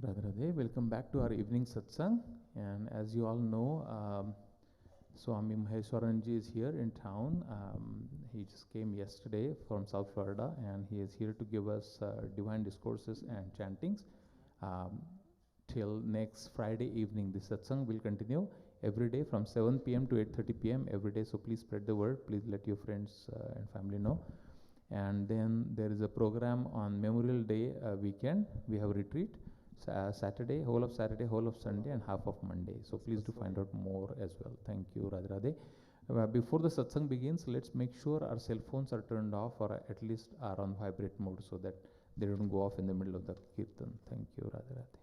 Radhe Radhe, welcome back to our evening satsang. And as you all know, Swami Maheshwaranji is here in town. He just came yesterday from South Florida and he is here to give us divine discourses and chantings. Um, Till next Friday evening, the satsang will continue every day from 7 p.m. to 8:30 p.m. every day. So please spread the word. Please let your friends and family know. And then there is a program on Memorial Day weekend. We have retreat. Saturday, whole of Sunday, and half of Monday. So please do find out more as well. Thank you, Radhe Radhe. Before the satsang begins, let's make sure our cell phones are turned off or at least are on vibrate mode so that they don't go off in the middle of the kirtan. Thank you, Radhe Radhe.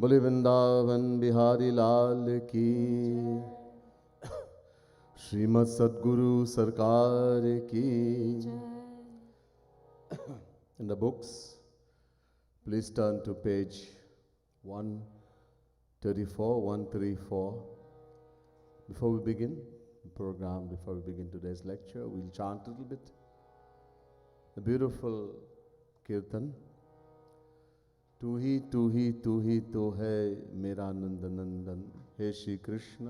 बोले वृंदावन बिहारी लाल की श्रीमद सद्गुरु सरकार की In the books, please turn to page 134. Before we begin the program, before we begin today's lecture, we'll chant a little bit. The beautiful kirtan. तू ही तो है मेरा नंद नंदन हे श्री कृष्ण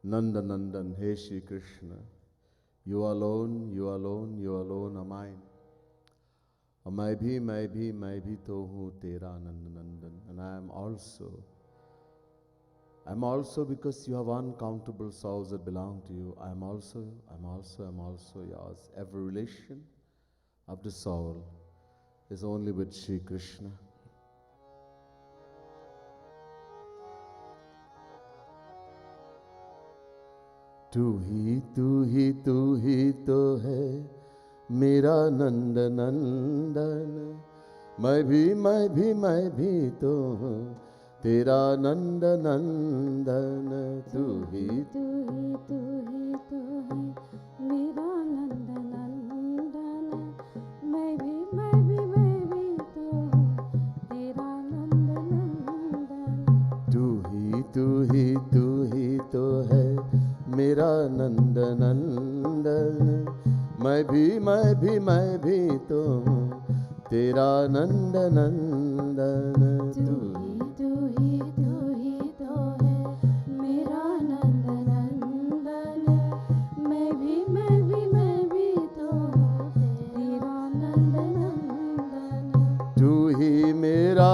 नंद नंदन हे Shri Krishna You alone are mine. और मैं भी तो हूँ तेरा नंद नंदन. And I'm also because you have uncountable souls that belong to you. I'm also yours. Every relation of the soul is only with Shri Krishna. तू ही तो है मेरा नंद नंदन. मैं भी तो हूँ तेरा नंद नंदन. तू ही तो है मेरा नंद नंदन. मैं भी तो हूँ तेरा नंद नंदन. तू ही तो है मेरा नंद नंदन. मैं भी तो हूँ तेरा नंद नंदन. तू ही तो है मेरा नंद नंदन. मैं भी तो हूँ तेरा नंद नंदन. तू ही मेरा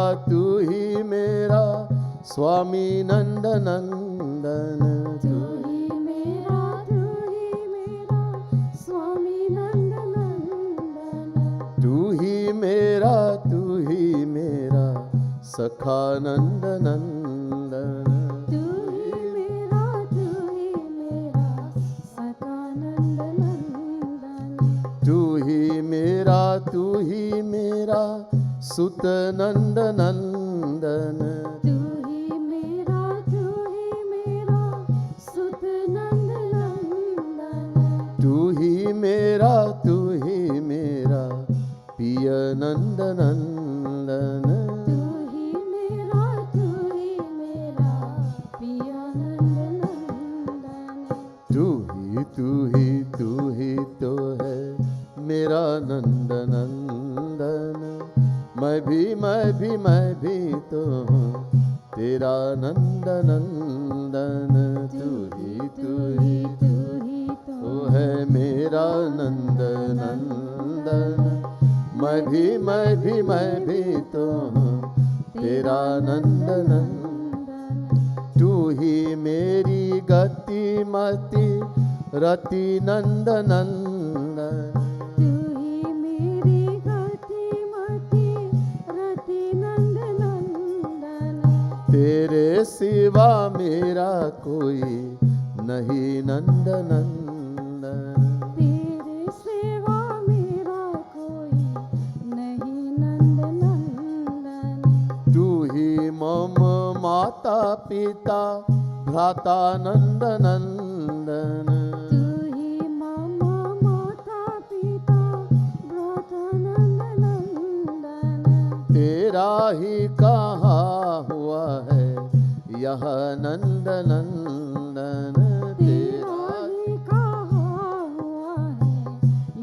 स्वामी नंद नंदन. तू ही मेरा स्वामी नंद नंदन. तू ही मेरा सखा नंद नंदन. तू ही मेरा सखा नंद नंदन. तू ही मेरा सुत नंद नंदन. तू ही मेरा सुत नंद नंदन. तू ही मेरा पिय नंद नंदन. तू ही मेरा पिय नंद नंदन. तू ही तो है मेरा नंद नंदन. मैं भी तो हूँ तेरा नंद नंदन. तू ही तो है मेरा नंद नंदन. मैं भी तो हूँ तेरा नंद नंदन. तू ही मेरी गति मति रति नंद नंदन. तू ही मेरी गति मति रति नंद नंदन. सिवा मेरा कोई नहीं नंद नंदन। तेरे सिवा मेरा कोई नहीं नंद नंदन। तू ही मम माता पिता भ्राता नंद नंदन। तू ही मम माता पिता भ्राता नंद नंदन। तेरा ही कहा हुआ है यह नंद नंदन। तेरा ही कहा हुआ है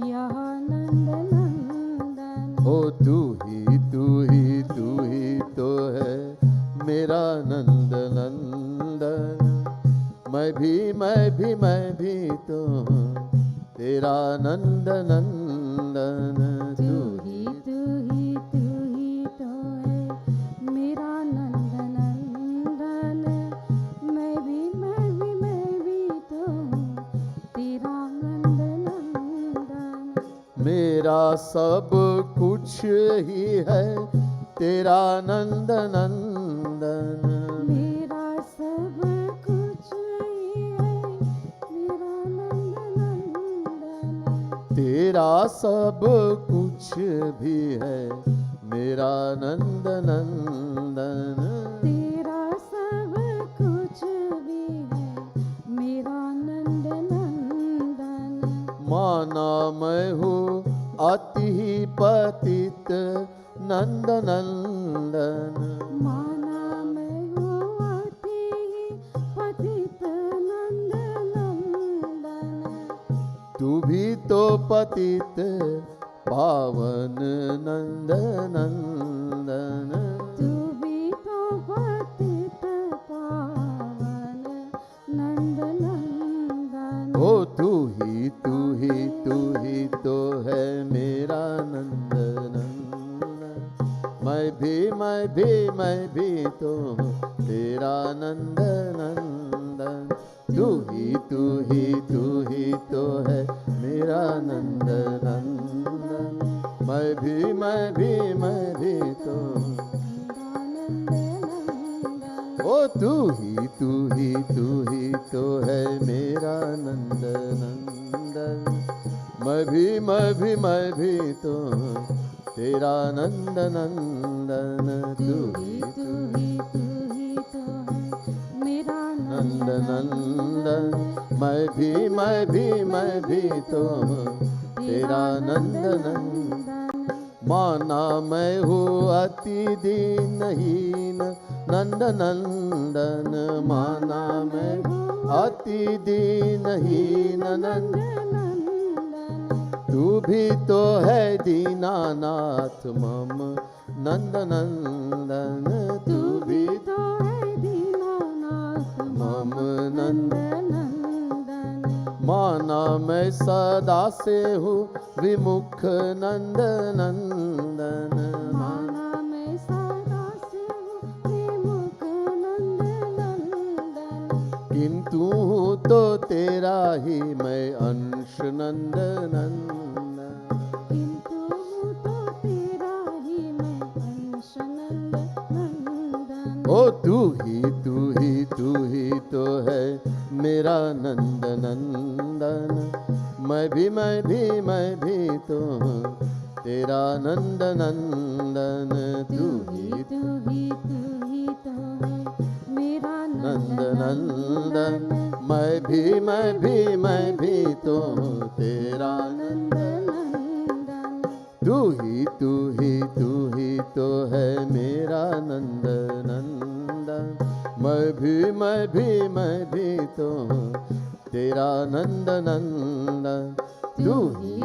यह नंद नंदन। ओ तू ही तो है मेरा नंद नंदन। मैं भी तो हूँ तेरा नंद नंदन। तू ही तो है मेरा नंद नंदन। मैं भी तो हूँ तेरा नंद नंदन। मेरा सब कुछ ही है तेरा नंद नंदन। मेरा सब कुछ ही है मेरा नंद नंदन। तेरा सब कुछ भी है मेरा नंद नंदन। तेरा सब कुछ भी है मेरा नंद नंदन। माना मैं हूँ अति ही पतित नंद नंदन। माना मैं हूँ अति पतित नंद नंदन। तू भी तो पतित पावन नंद नंदन। तू भी तो पतित पावन नंद नंदन। ओ तू ही तो है मेरा नंद नंदन। मैं भी तो हूँ तेरा नंद नंदन। तू ही तो है मेरा नंद नंदन। मैं भी तो हूँ तेरा नंद नंदन। ओ तू ही तो है मेरा नंद नंदन। मैं भी तो हूँ तेरा नंद नंदन। तू ही तो है मेरा नंद नंदन। मैं भी तो हूँ तेरा नंद नंदन। माना मैं हूँ अति दीनहीन नंद नंदन। माना मैं अति दीनहीन नंद। तू भी तो है दीनानाथ मम नंद नंदन। तू भी तो है दीनानाथ मम नंद। नंदन। माना मैं सदा से हूँ विमुख नंद नंदन। माना मैं सदा से हूँ विमुख नंद नंदन। किंतु हूँ तो तेरा ही मैं अंश नंद नंदन। किंतु हूँ तो तेरा ही मैं अंश नंद नंदन। ओ तू ही तो है मेरा नंद नंदन। मैं भी तो हूँ तेरा नंद नंदन। तू ही तो है मेरा नंद नंदन। मैं भी तो हूँ तेरा नंद। नंदन। तू ही तो है मेरा नंद नंदन। मैं भी तो हूँ तेरा नंद नंदन। तू ही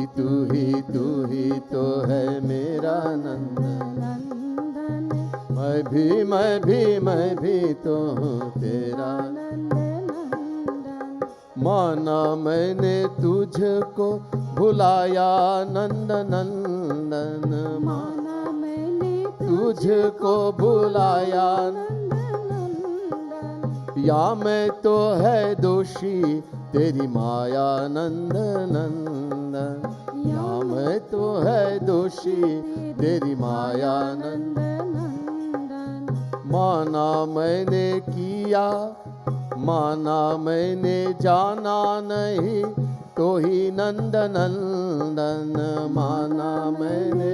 तो है मेरा नंद। नंदन। मैं भी तो हूँ तेरा। नंद नंदन। माना मैंने तुझको भुलाया नंद नंदन। माना मैंने तुझको भुलाया नंद नंदन। या मैं तो है दोषी तेरी माया नंद नंदन। या मैं तो है दोषी तेरी माया नंद। नंदन। माना मैंने किया, माना मैंने जाना नहीं, तो ही नंद नंदन। माना मैंने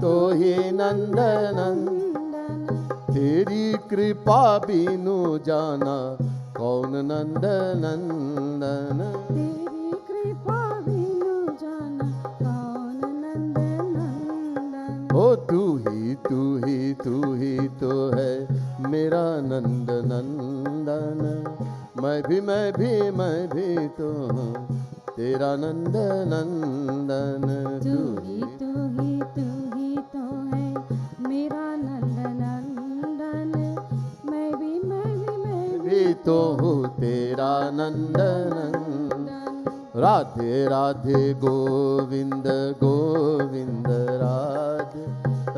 तो ही नंद नंदन। तेरी कृपा बिनु जाना कौन नंद नंदन। तेरी कृपा बिनु जाना कौन नंद नंदन। ओ तू ही तो है मेरा नंद नंदन। मैं भी तो हूँ तेरा नंद नंदन। तू ही तो है मेरा नंद नंदन। मैं भी तो हूँ तेरा नंद नंदन। राधे राधे गोविंद गोविंद राधे,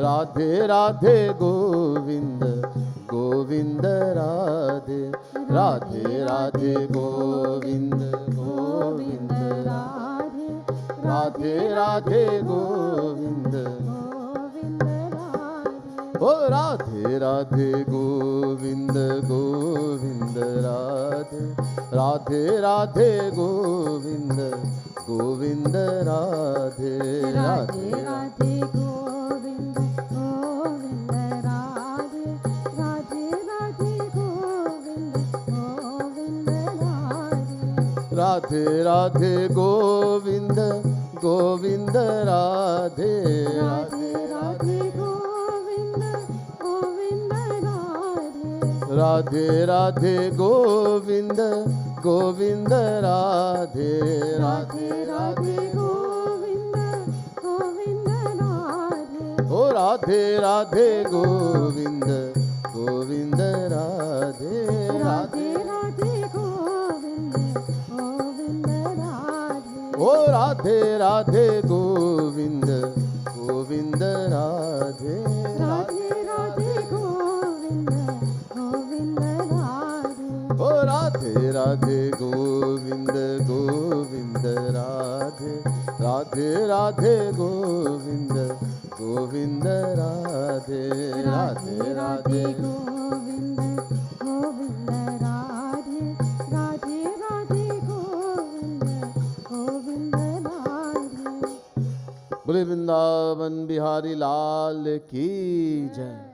राधे राधे गोविंद गोविंद राधे, राधे राधे गोविंद गोविंद राधे राधे राधे गोविंद। गोविंद राधे। ओ राधे राधे गोविंद गोविंद राधे, राधे राधे गोविंद गोविंद राधे, राधे राधे गोविंद गोविंद राधे, राधे राधे गोविंद गोविंद राधे। राधे राधे गोविंद गोविंद राधे, राधे राधे गोविंद गोविंद राधे। राधे राधे गोविंद गोविंद राधे, राधे राधे गोविंद गोविंद राधे। ओ राधे राधे गोविंद गोविंद राधे, राधे राधे गोविंद गोविंद राधे। ओ राधे राधे गोविंद गोविंद राधे, राधे राधे गोविंद गोविंद राधे। ओ राधे राधे गोविंद गोविंद राधे, राधे राधे गोविंद गोविंद राधे, राधे राधे गोविंद गोविंद राधे, राधे राधे गोविंद गोविंद राधे। बोले वृंदावन बिहारी लाल की जय।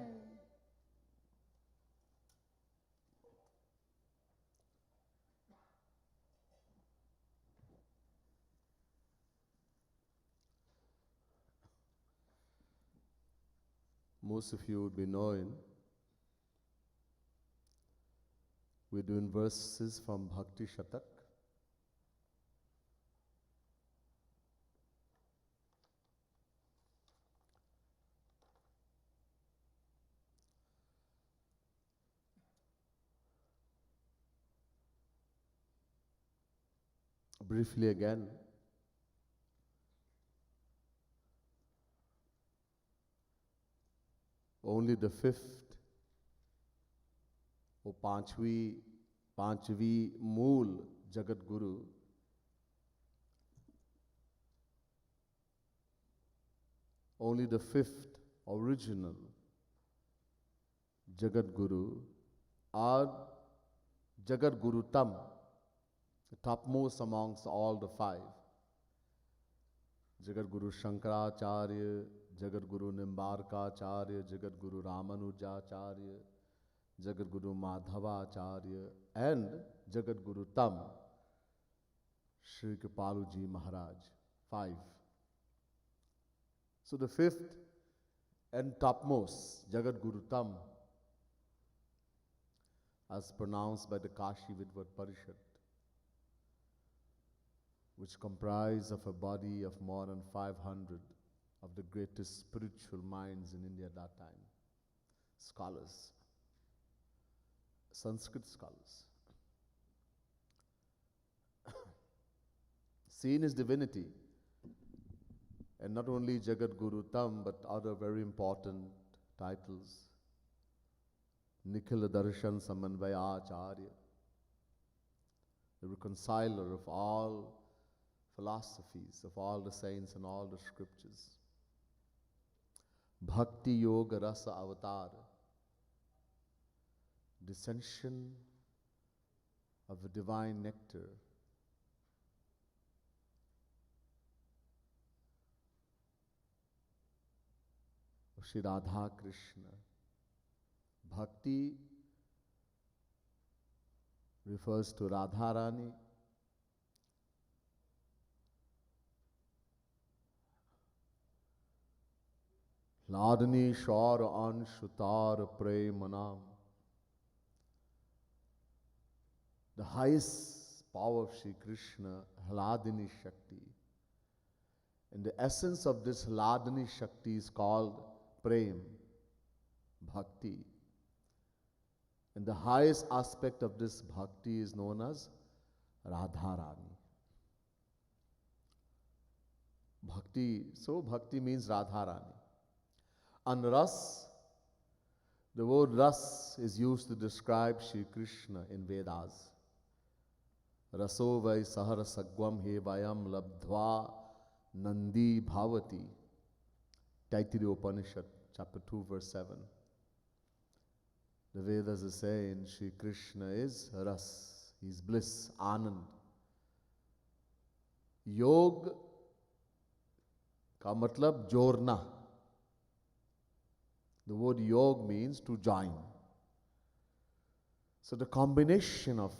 Most of you would be knowing we're doing verses from Bhakti Shatak. Briefly again, only the fifth वो पांचवी मूल Jagat Guru only the fifth original Jagat Guru are Jagat Guru Tam, the topmost amongst all the five. Jagat Guru Shankaracharya, Jagat Guru Nimbarkacharya, Jagat Guru Ramanujacharya, Jagat Guru Madhavacharya, and Jagat Guru Tam, Sri Kripaluji Maharaj. 5. So the fifth and topmost, Jagat Guru Tam, as pronounced by the Kashi Vidvat Parishad, which comprise of a body of more than 500 of the greatest spiritual minds in India at that time, scholars, Sanskrit scholars. Seen his divinity, and not only Jagat Guru Tam, but other very important titles, Nikhil Darshan Samanvaya Acharya, the reconciler of all philosophies, of all the saints and all the scriptures, Bhakti Yoga Rasa Avatar, dissension of the divine nectar of Sri Radha Krishna. Bhakti refers to Radharani. Ladni Shor Anshutar Premanam. The highest power of Sri Krishna, Hladini Shakti. And the essence of this Hladini Shakti is called Prem, Bhakti. And the highest aspect of this Bhakti is known as Radharani. Bhakti, so Bhakti means Radharani. And Ras, the word Ras is used to describe Sri Krishna in Vedas. Raso vai saharasagvam he vayam labdhva nandi bhavati. Taittiriya Upanishad, chapter 2, verse 7. The Vedas are saying Sri Krishna is Ras, he is bliss, Anand. Yog ka matlab jorna. The word yog means to join. So the combination of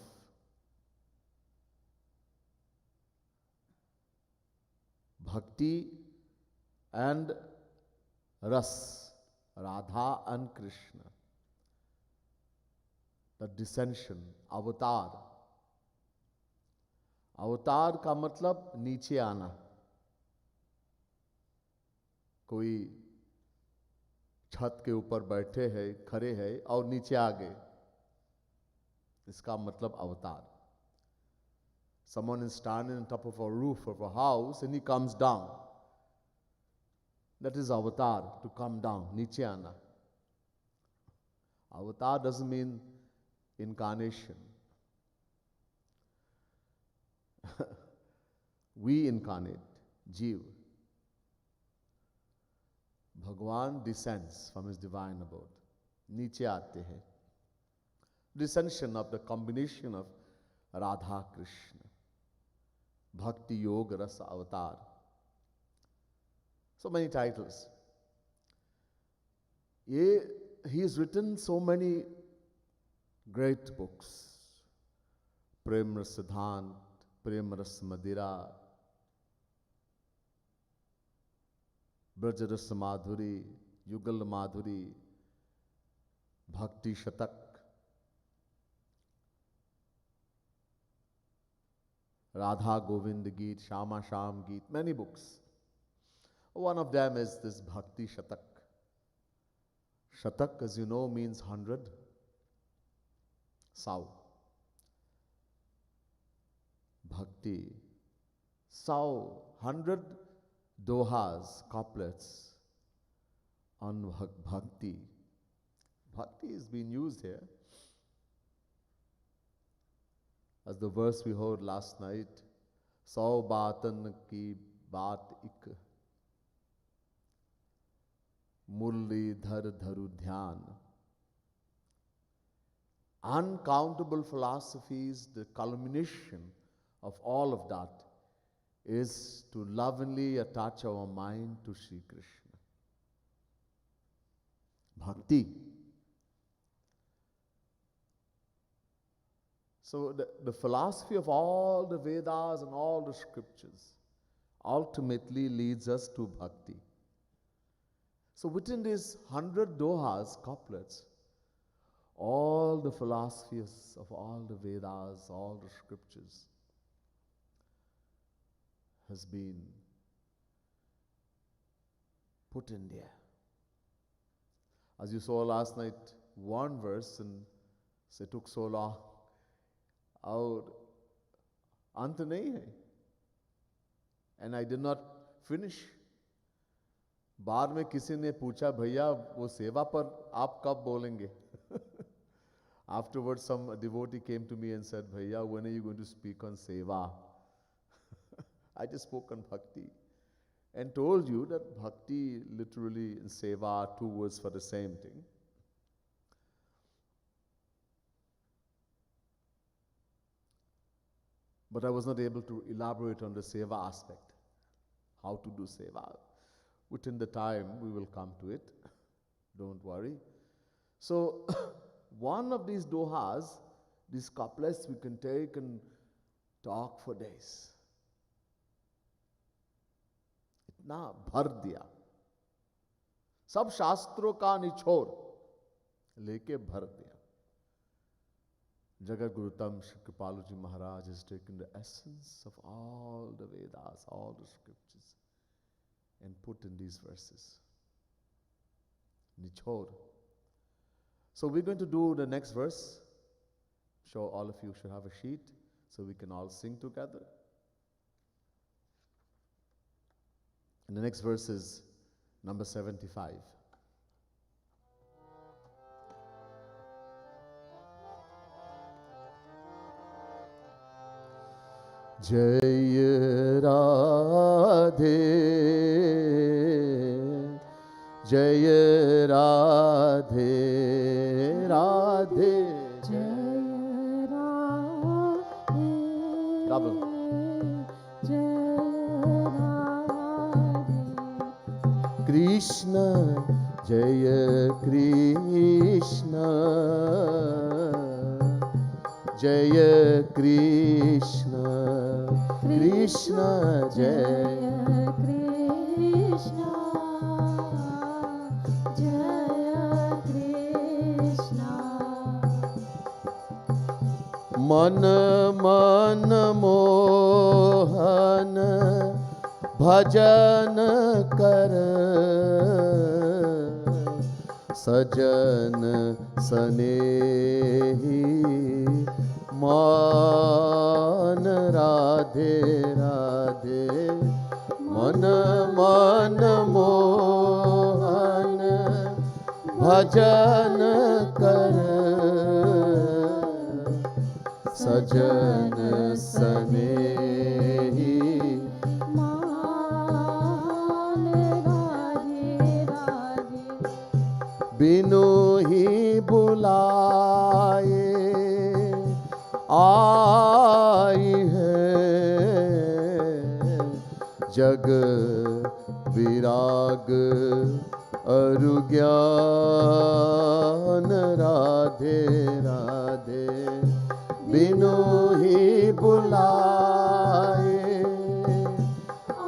Bhakti and Ras, Radha and Krishna, the dissension, avatar. Avatar का मतलब नीचे आना. कोई छत के ऊपर बैठे हैं, खड़े हैं और नीचे आ गए, इसका मतलब अवतार. Someone is standing on top of a roof of a house and he comes down. That is avatar, to come down, नीचे आना. Avatar doesn't mean incarnation. We incarnate, Jeev. Bhagwan descends from his divine abode. नीचे आते हैं. Descension of the combination of Radha Krishna. Bhakti Yoga Rasa Avatar. So many titles. He has written so many great books. Prem Ras Siddhant, Prem Ras Madhira, Braj Ras Madhuri, Yugal Madhuri, Bhakti Shatak, Radha Govind Geet, Shama Sham Geet, many books. One of them is this Bhakti Shatak. Shatak, as you know, means 100. Sau. Bhakti. Sau, 100 dohas, couplets on Bhakti. Bhakti is being used here. As the verse we heard last night, Sau Batan ki baat ik, Mulli dhar dharu dhyan. Uncountable philosophies, the culmination of all of that is to lovingly attach our mind to Sri Krishna. Bhakti. So the philosophy of all the Vedas and all the scriptures ultimately leads us to Bhakti. So within these 100 dohas, couplets, all the philosophies of all the Vedas, all the scriptures has been put in there. As you saw last night, one verse, and it took so long. और अंत नहीं है. And I did not finish. बाद में किसी ने पूछा, भैया वो सेवा पर आप कब बोलेंगे? Afterwards, some devotee came to me and said, Bhaiya, when are you going to speak on seva? I just spoke on bhakti and told you that bhakti literally and seva are two words for the same thing. but I was not able to elaborate on the seva aspect, how to do seva. Within the time, we will come to it. Don't worry. So, one of these dohas, these couplets, we can take and talk for days. इतना भर दिया, सब शास्त्रों का निचोड़ लेके भर दिया. Jagat Gurutam Shri Kripaluji Maharaj has taken the essence of all the Vedas, all the scriptures, and put in these verses. Nichor. So we're going to do the next verse. I'm sure all of you should have a sheet so we can all sing together. And the next verse is number 75. Jai Radhe, Jai Radhe, Radhe, Jai Radhe, Double. Jai Radhe, Krishna, Jai Krishna, Jai Krishna, Krishna, Jai Krishna, Jai Krishna. मन मन मोहन भजन कर सजन सनेही मान राधे राधे मन मन मोहन भजन कर सजन सनेही मान राधे राधे, बिनु ही बुलाए आई है जग विराग अरु ज्ञान राधे राधे बिनु ही बुलाए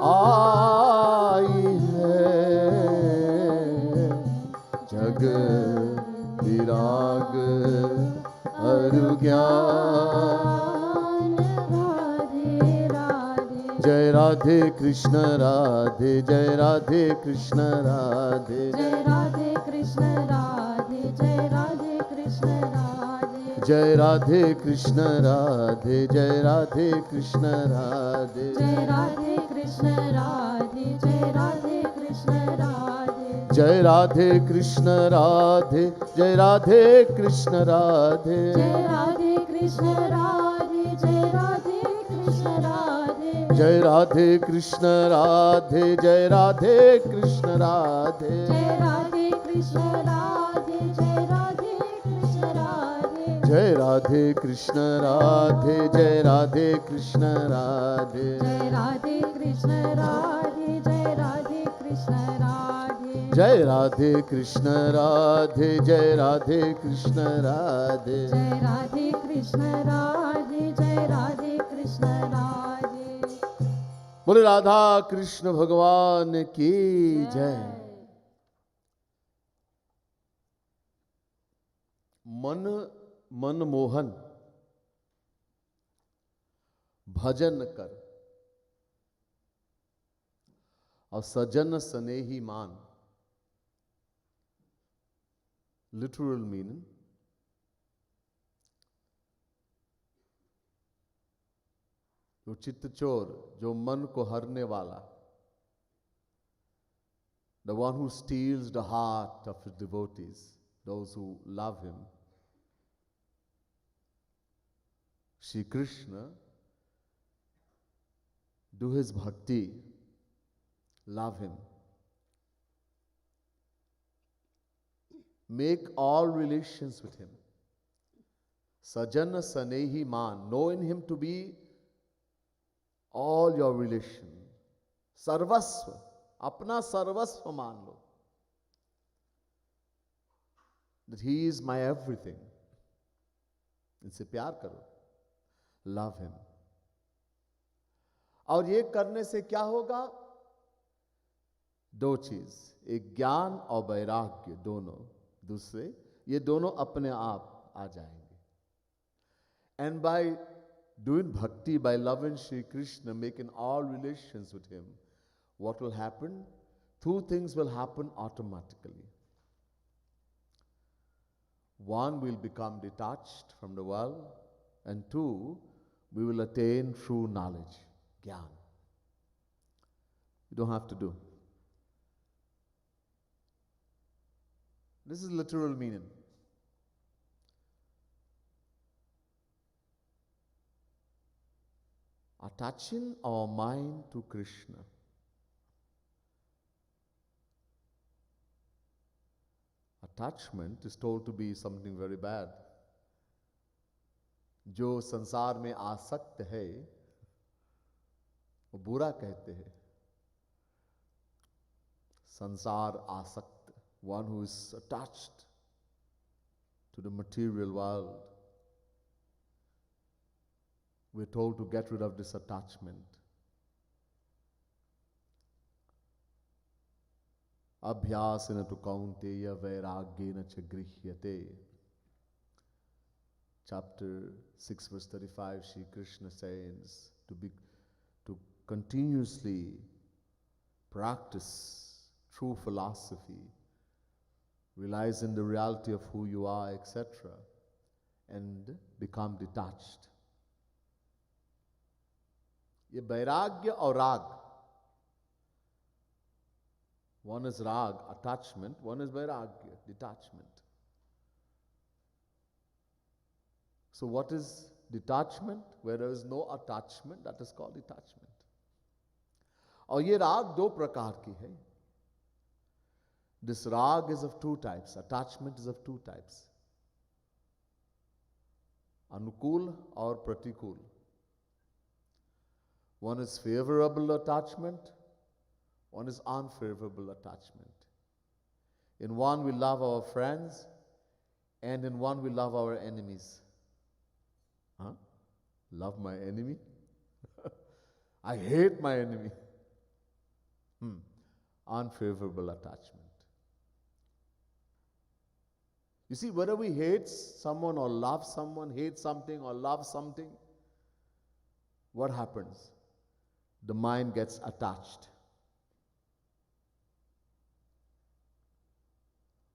आई है जग विराग अरु ज्ञान राधे राधे, जय राधे कृष्ण राधे जय राधे कृष्ण राधे जय राधे कृष्ण राधे, जय राधे कृष्ण राधे, जय राधे कृष्ण राधे जय राधे कृष्ण राधे जय राधे कृष्ण राधे, जय राधे कृष्ण राधे, जय राधे कृष्ण राधे जय राधे कृष्ण राधे जय राधे कृष्ण राधे, जय राधे कृष्ण राधे, जय राधे कृष्ण राधे जय राधे कृष्ण राधे जय राधे कृष्ण राधे, जय राधे कृष्ण राधे, जय राधे कृष्ण राधे जय राधे कृष्ण राधे जय राधे कृष्ण राधे, जय राधे कृष्ण राधे, जय राधे कृष्ण राधे जय राधे कृष्ण राधे जय राधे कृष्ण राधे, जय राधे कृष्ण राधे। बोले राधा कृष्ण भगवान की जय। मन मनमोहन भजन कर और सजन स्नेही मान. Literal meaning, जो चित्तचोर, जो मन को हरने वाला, the one who steals the heart of his devotees, those who love him. Shri Krishna, do his bhakti, love him. Make all relations with him. Sajana Sanehi Man, know in him to be all your relation, सर्वस्व, अपना सर्वस्व मान लो, that he is my everything. इनसे प्यार करो, love him. और ये करने से क्या होगा? दो चीज, एक ज्ञान और वैराग्य, दोनों दूसरे, ये दोनों अपने आप आ जाएंगे. And by doing bhakti, by loving Shri Krishna, making all relations with him, what will happen? Two things will happen automatically. One, will become detached from the world, and two, we will attain true knowledge, jnana. You don't have to do. This is literal meaning. Attaching our mind to Krishna. Attachment is told to be something very bad. जो संसार में आसक्त है वो बुरा कहते हैं. संसार आसक्त, one who is attached to the material world. We're told to get rid of this attachment. Abhyasena tu kaunteya vairagyena cha grihyate. Chapter 6 verse 35, Shri Krishna says to continuously practice true philosophy, realize in the reality of who you are, etc., and become detached. ये वैराग्य और राग, one is rag, attachment, one is vairagya, detachment. So what is detachment? Where there is no attachment, that is called detachment. और ये राग दो प्रकार की है. This rag is of two types, attachment is of two types. Anukul or pratikul. One is favorable attachment, one is unfavorable attachment. In one we love our friends, and in one we love our enemies. Huh? Love my enemy? I hate my enemy. Unfavorable attachment. You see, whether we hate someone or love someone, hate something or love something, what happens? The mind gets attached.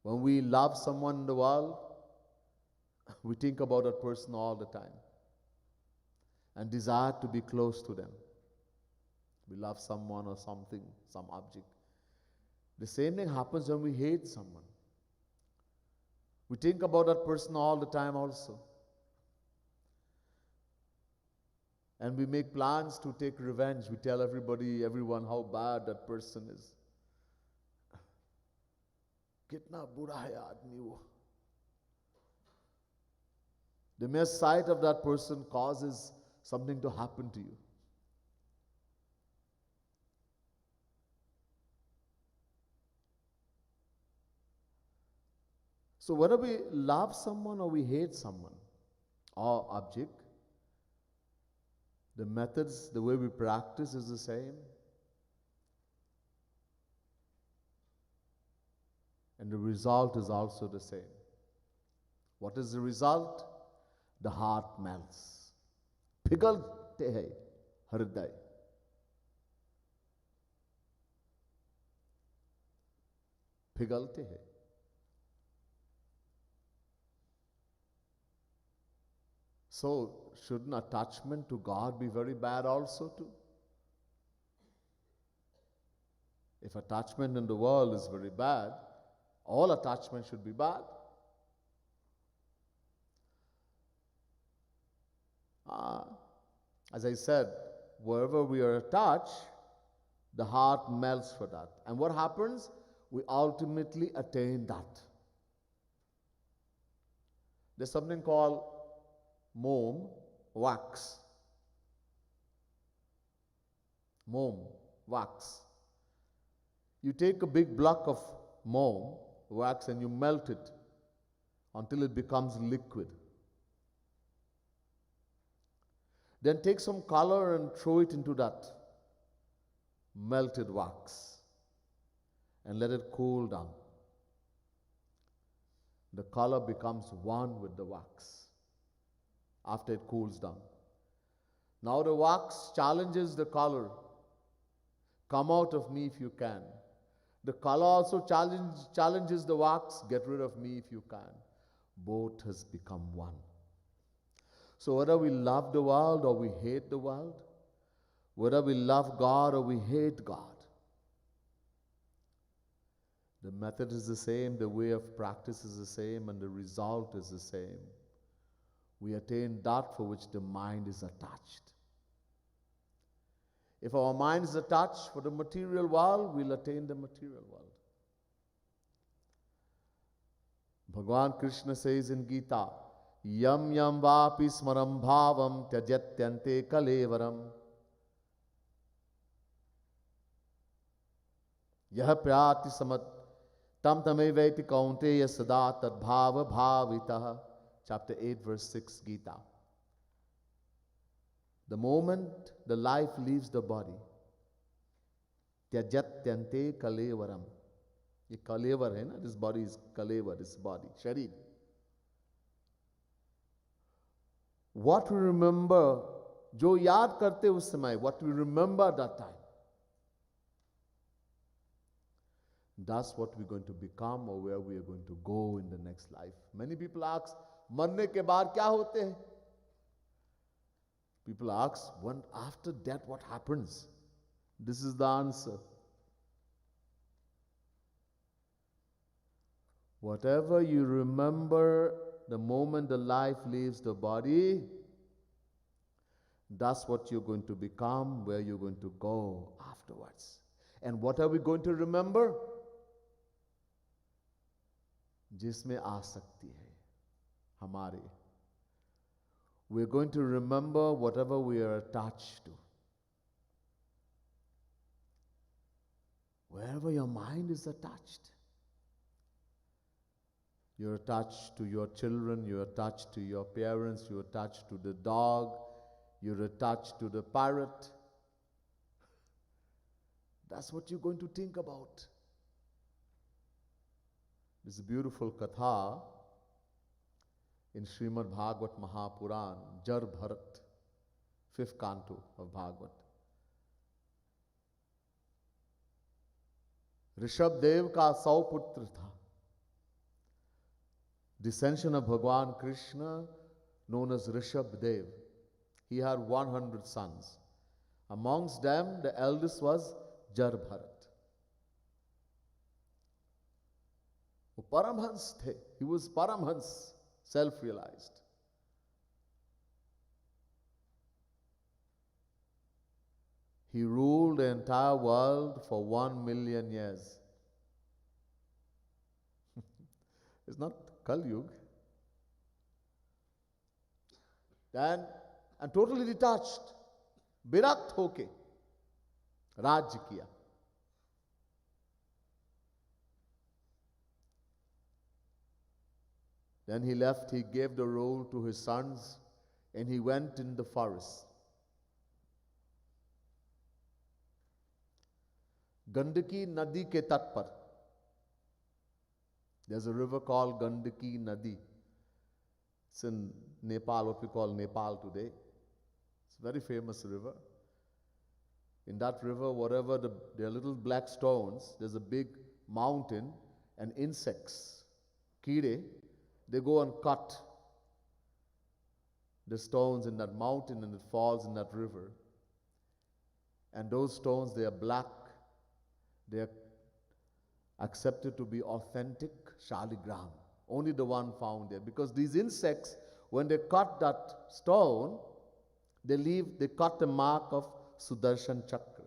When we love someone in the world, we think about that person all the time and desire to be close to them. We love someone or something, some object. The same thing happens when we hate someone. We think about that person all the time also. And we make plans to take revenge. We tell everybody, everyone how bad that person is. Kitna bura hai aadmi wo. The mere sight of that person causes something to happen to you. So whether we love someone or we hate someone or object, the methods, the way we practice is the same. And the result is also the same. What is the result? The heart melts. Pigalte hai hriday. Pigalte hai. So, shouldn't attachment to God be very bad also too? If attachment in the world is very bad, all attachment should be bad. As I said, wherever we are attached, the heart melts for that. And what happens? We ultimately attain that. There's something called mom, wax. Moam, wax. You take a big block of moam, wax, and you melt it until it becomes liquid. Then take some color and throw it into that melted wax and let it cool down. The color becomes one with the wax after it cools down. Now the wax challenges the color. Come out of me if you can. The color also challenges the wax. Get rid of me if you can. Both has become one. So whether we love the world or we hate the world, whether we love God or we hate God, the method is the same, the way of practice is the same, and the result is the same. We attain that for which the mind is attached. If our mind is attached for the material world, we'll attain the material world. Bhagavan Krishna says in Gita, Yam yam vapi smaram bhavam tyajatyante kalevaram. Yaha prati samat tam tameveti kaunteya sada tad bhava bhavitaha. Chapter 8, verse 6, Gita. The moment the life leaves the body, tyajatyante kalevaram. ये कलेवर है ना, this body is kalevar, this body, sharir. What we remember, जो याद करते उस समय, what we remember that time, that's what we're going to become or where we are going to go in the next life. Many people ask, मरने के बाद क्या होते हैं? People ask, when after death what happens? This is the answer. Whatever you remember the moment the life leaves the body, that's what you're going to become, where you're going to go afterwards. And what are we going to remember? जिसमें आसक्ति है हमारे. We're going to remember whatever we are attached to. Wherever your mind is attached. You're attached to your children, you're attached to your parents, you're attached to the dog, you're attached to the parrot. That's what you're going to think about. This beautiful katha in Srimad Bhagavat Mahapuran, Jar Bharat, 5th canto of Bhagavat. Rishabh Dev ka 100 putra tha. Descension of Bhagwan Krishna, known as Rishabh Dev. He had 100 sons. Amongst them, the eldest was Jar Bharat. Paramhans the. He was Paramhans, self-realized. He ruled the entire world for 1 million years. It's not Kal Yuga. Then, and totally detached, Birakt hoke, Rajya kiya. Then he left, he gave the role to his sons, and he went in the forest. Gandaki Nadi ke tat par. There's a river called Gandaki Nadi. It's in Nepal, what we call Nepal today. It's a very famous river. In that river, whatever there are little black stones, there's a big mountain, and insects, kide, they go and cut the stones in that mountain and it falls in that river. And those stones, they are black. They are accepted to be authentic Shaligram. Only the one found there. Because these insects, when they cut that stone, they cut the mark of Sudarshan Chakra.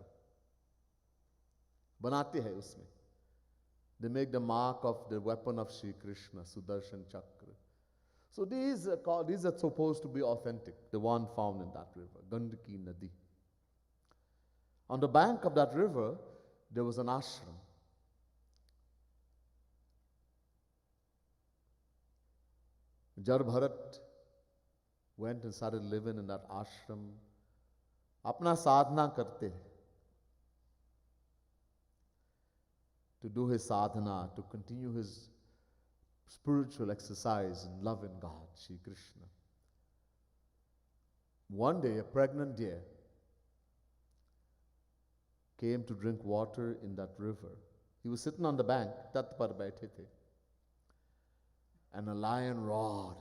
Banate hai usme. They make the mark of the weapon of Sri Krishna, Sudarshan Chakra. So these are supposed to be authentic, the one found in that river, Gandaki Nadi. On the bank of that river, there was an ashram. Jar Bharat went and started living in that ashram. Apna sadhana karte. To do his sadhana, to continue his spiritual exercise in love in God, Shri Krishna. One day, a pregnant deer came to drink water in that river. He was sitting on the bank, tat par baithe the, and a lion roared.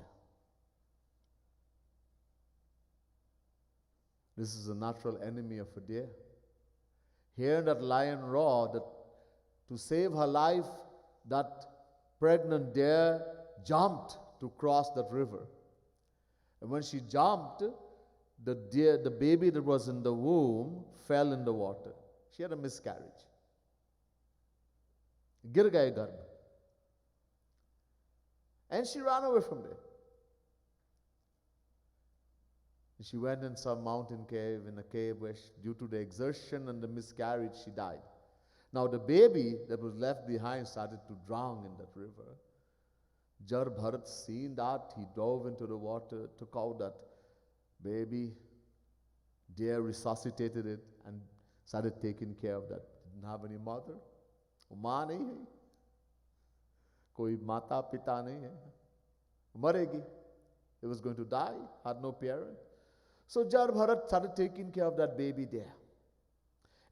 This is a natural enemy of a deer. Hearing that lion roar, that to save her life, that pregnant deer jumped to cross that river. And when she jumped, the baby that was in the womb fell in the water. She had a miscarriage. Gir gaye garb. And she ran away from there. She went in some mountain cave, in a cave where due to the exertion and the miscarriage, she died. Now the baby that was left behind started to drown in that river. Jar Bharat seen that, he dove into the water, took out that baby, deer resuscitated it, and started taking care of that. Didn't have any mother. माँ नहीं है, कोई माता पिता नहीं है, मरेगी. It was going to die, had no parent. So Jar Bharat started taking care of that baby there.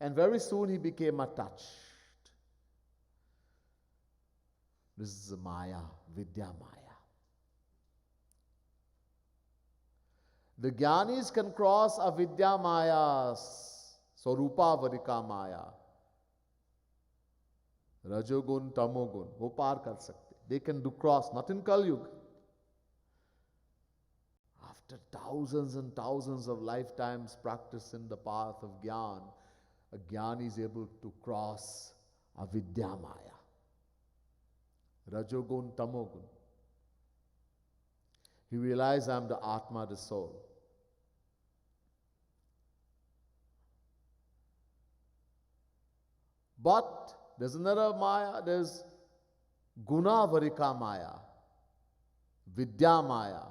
And very soon he became attached. This is Maya, Vidya Maya. The Jnanis can cross Avidya Maya, Swarupa Varika Maya. Rajogun, Tamogun, wo par kar sakte. They can do cross, not in Kali Yuga. After thousands and thousands of lifetimes practice in the path of Gyan, a Jnani is able to cross Avidya Maya. Rajogun, Tamogun. He realized I am the Atma, the soul. But there's another Maya, there's Guna Varika Maya, Vidya Maya,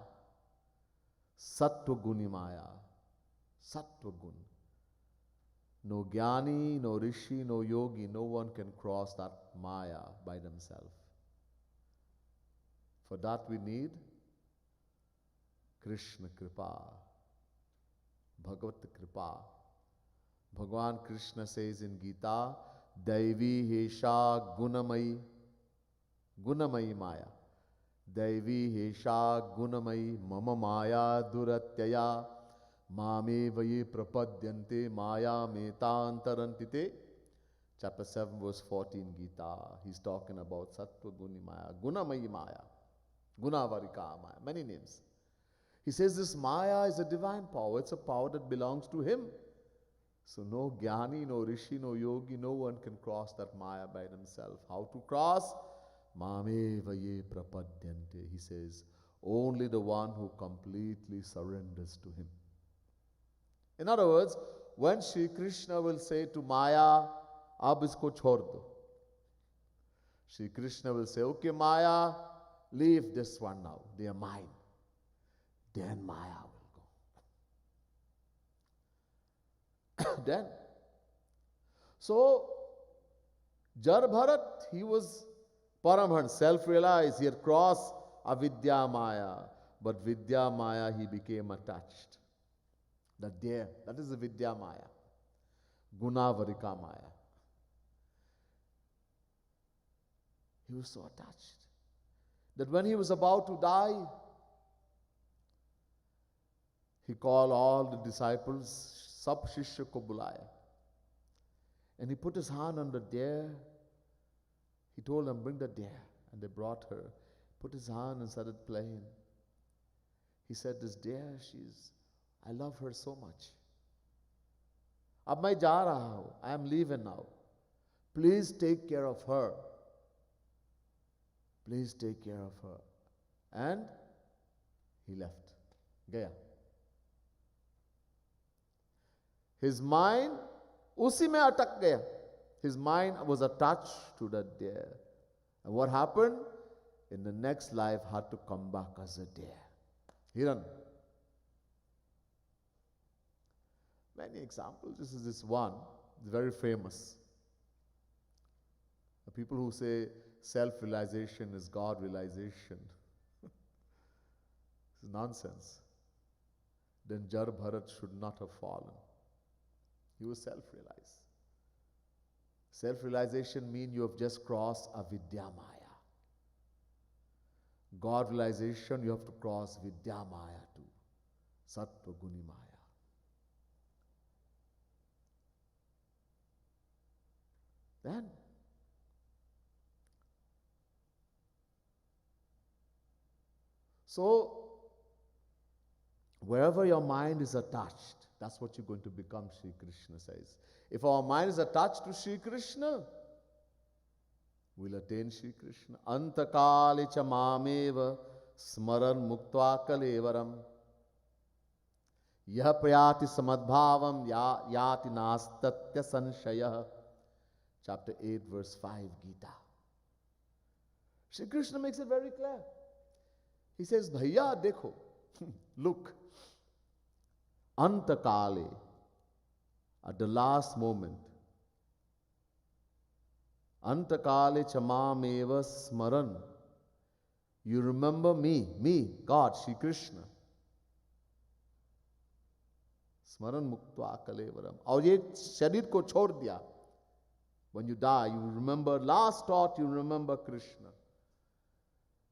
Sattva Guni Maya, Sattva Gun. No Jnani, no Rishi, no Yogi, no one can cross that Maya by themselves. For that we need Krishna Kripa, Bhagavat Kripa. Bhagavan Krishna says in Gita, Daivi Hesha Gunamayi, Gunamayi Maya. Daivi Hesha Gunamayi Mama Maya Duratyaya Mame Vaye Prapadyante Maya Metantarantite. Chapter 7 verse 14 Gita. He's talking about Sattva Guni Maya, Gunamayi Maya, Gunavarika Maya, many names. He says this Maya is a divine power. It's a power that belongs to him. So no Jnani, no Rishi, no Yogi, no one can cross that Maya by themselves. How to cross? Mame vaye prapadyante. He says, only the one who completely surrenders to him. In other words, when Shri Krishna will say to Maya, ab isko chhod do. Shri Krishna will say, okay Maya, leave this one now. They are mine. Then Maya will go. Then. So, Jar Bharat, he was Paramhans, self-realized. He had crossed Avidya Maya. But Vidya Maya, he became attached. That there, that is the Vidya Maya. Gunavarika Maya. He was so attached that when he was about to die, he called all the disciples, Sab Shishya ko bulaya. And he put his hand on the deer. He told them, bring the deer. And they brought her. Put his hand and started playing. He said, this deer, I love her so much. Ab main ja raha hu. I am leaving now. Please take care of her. Please take care of her. And he left. Gaya. His mind उसी में अटक गया. His mind was attached to that deer. And what happened? In the next life, had to come back as a deer. Hiran. Many examples. This is this one. It's very famous. The people who say self-realization is God realization. This is nonsense. Then Jar Bharat should not have fallen. He was self-realized. Self-realization means you have just crossed avidya maya. God realization, you have to cross vidya maya too. Sattva guni maya. Then, so wherever your mind is attached, that's what you're going to become, Sri Krishna says. If our mind is attached to Sri Krishna, we'll attain Sri Krishna. Antakale cha mameva smaran muktva kalevaram yah prayati samadbhavam yati nastatya sanshayah. Chapter 8, verse 5, Gita. Shri Krishna makes it very clear. He says, Bhaiya, dekho, look, Antakale, at the last moment, Antakale chamameva smaran, you remember me, God, Shri Krishna. Smaran muktva kalevaram. और ये शरीर को छोड़ दिया. When you die, you remember, last thought, you remember Krishna.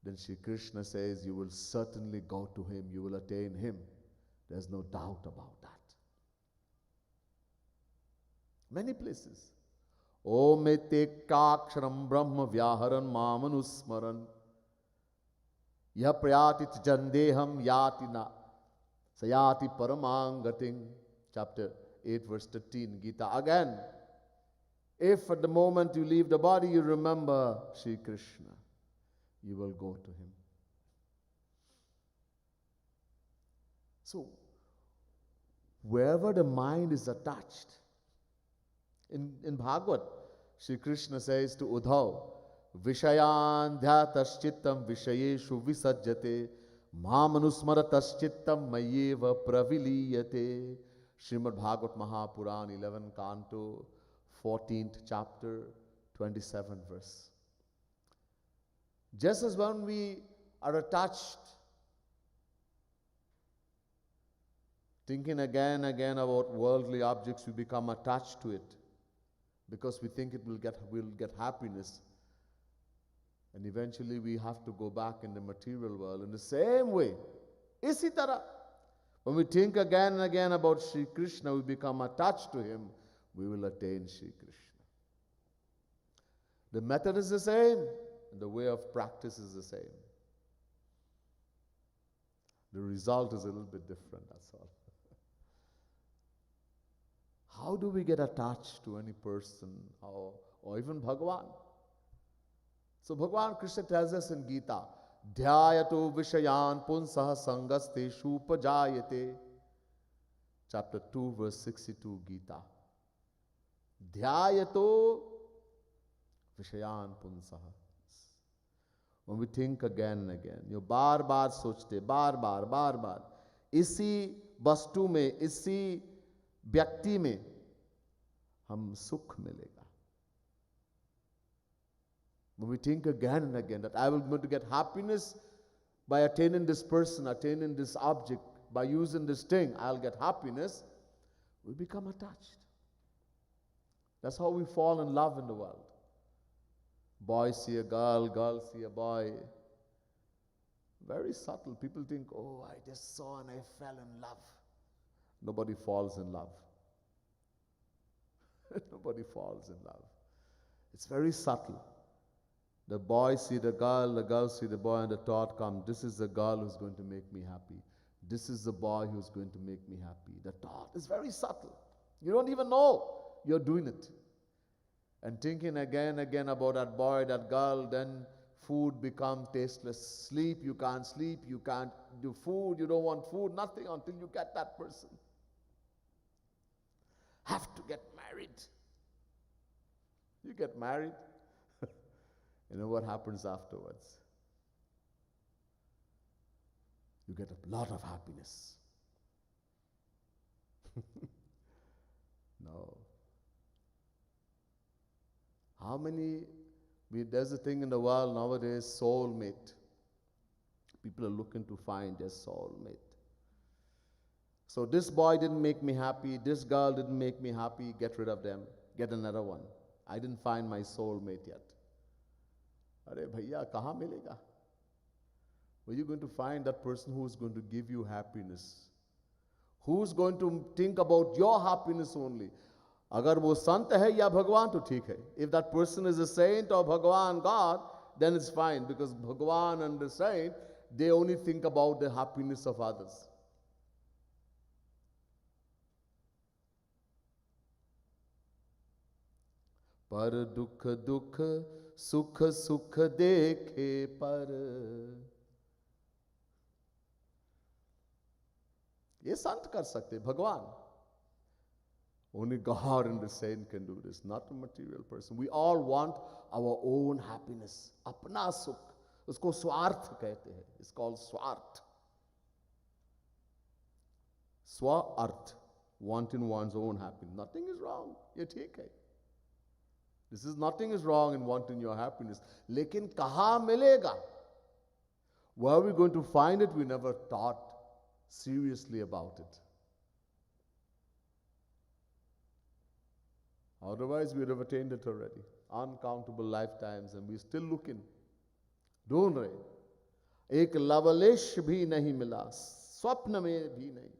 Then Shri Krishna says, you will certainly go to Him, you will attain Him. There's no doubt about that. Many places. Om etekaksharam brahma vyaharan mamanusmaran yah prayati jandeham yati na sayati paramangating. Chapter 8, verse 13, Gita. Again, if at the moment you leave the body, you remember Shri Krishna, you will go to Him. So, wherever the mind is attached, in Bhagavad, Shri Krishna says to Uddhav, Vishayan dhyataschitam vishayeshu visajjate mamanusmarataschitam mayeva praviliyate. Srimad Bhagavad Mahapuran, 11 Canto, 14th chapter, 27th verse. Just as when we are attached, thinking again and again about worldly objects, we become attached to it because we think we'll get happiness. And eventually we have to go back in the material world. In the same way, isi tarah, when we think again and again about Sri Krishna, we become attached to Him, we will attain Sri Krishna. The method is the same, and the way of practice is the same. The result is a little bit different, that's all. How do we get attached to any person or even Bhagavan? So Bhagavan Krishna tells us in Gita, Dhyayato vishayan punsaha sangaste shupajayate. Chapter 2, verse 62, Gita. Dhyayato vishayan punsaha. When we think again and again, you बार बार सोचते, बार बार, इसी वस्तु में, इसी व्यक्ति में हम सुख मिलेगा. When we think again and again that I will going to get happiness by attaining this person, attaining this object, by using this thing, I'll get happiness, we become attached. That's how we fall in love in the world. Boys see a girl, girls see a boy. Very subtle. People think, oh, I just saw and I fell in love. Nobody falls in love. Nobody falls in love. It's very subtle. The boy see the girl see the boy, and the thought comes, this is the girl who's going to make me happy. This is the boy who's going to make me happy. The thought is very subtle. You don't even know you're doing it. And thinking again and again about that boy, that girl, then food becomes tasteless. Sleep, you can't do food, you don't want food, nothing until you get that person. Have to get married. You get married, you know what happens afterwards? You get a lot of happiness. No. How many, there's a thing in the world nowadays, soulmate. People are looking to find their soulmate. So this boy didn't make me happy, this girl didn't make me happy, get rid of them, get another one. I didn't find my soulmate yet. Arey bhaiya, kahan milega? Where are you going to find that person who is going to give you happiness? Who's going to think about your happiness only? Agar wo sant hai ya Bhagwan, to theek hai. If that person is a saint or Bhagwan, God, then it's fine, because Bhagwan and the saint, they only think about the happiness of others. Par dukh dukh, sukh sukh dekhe par. ये संत कर सकते, भगवान. Only God and the saint can do this, not a material person. We all want our own happiness. अपना सुख, उसको स्वार्थ कहते हैं. It's called स्वार्थ. स्वार्थ, wanting one's own happiness. Nothing is wrong. ये ठीक है. This is nothing is wrong in wanting your happiness. लेकिन कहाँ मिलेगा? Where are we going to find it? We never thought seriously about it. Otherwise, we would have attained it already. Uncountable lifetimes, and we're still looking. ढूंढ रहे. एक लवलेश भी नहीं मिला, स्वप्न में भी नहीं.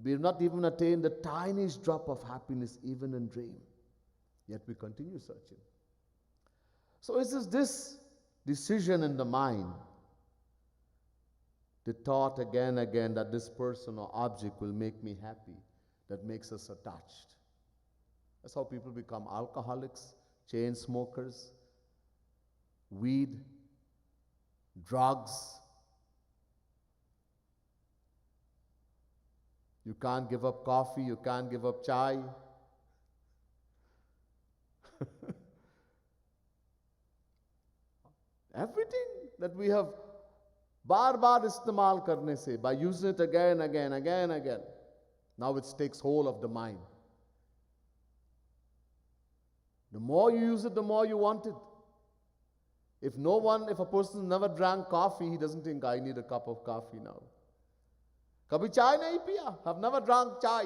We have not even attained the tiniest drop of happiness, even in dream. Yet we continue searching. So it is this decision in the mind, the thought again and again that this person or object will make me happy, that makes us attached. That's how people become alcoholics, chain smokers, weed, drugs. You can't give up coffee, you can't give up chai. Everything that we have बार-बार इस्तेमाल करने से, by using it again, again, now it takes hold of the mind. The more you use it, the more you want it. If a person never drank coffee, he doesn't think, I need a cup of coffee now. Kabhi chai nahi piya, I've never drank chai.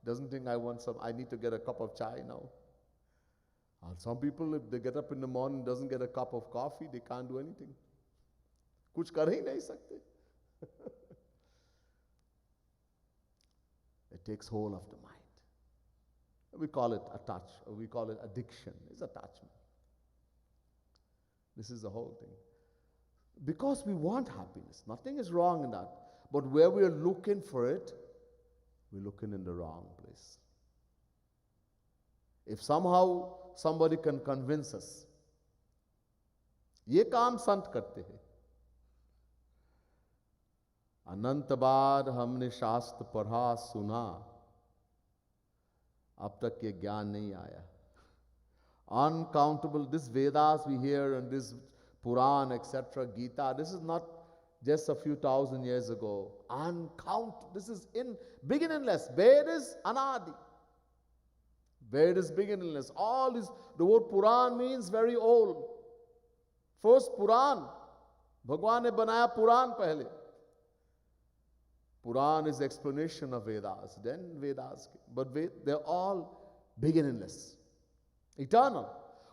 Doesn't think, I need to get a cup of chai now. And some people, if they get up in the morning, doesn't get a cup of coffee, they can't do anything. कुछ कर ही नहीं सकते. It takes hold of the mind. We call it attach, or we call it addiction. It's attachment. This is the whole thing. Because we want happiness. Nothing is wrong in that. But where we are looking for it, we're looking in the wrong place. If somehow somebody can convince us, ये काम संत करते हैं. अनंत बार हमने शास्त्र पढ़ा सुना, अब तक ये ज्ञान नहीं आया. Uncountable, this Vedas we hear and this Puran, etc., Gita, this is not just a few thousand years ago. This is beginningless. Ved is anadi. Ved is beginningless. All this, the word Puran means very old. First Puran, Bhagwan ne banaya Puran pehle. Puran is the explanation of Vedas, then Vedas. But they're all beginningless, eternal.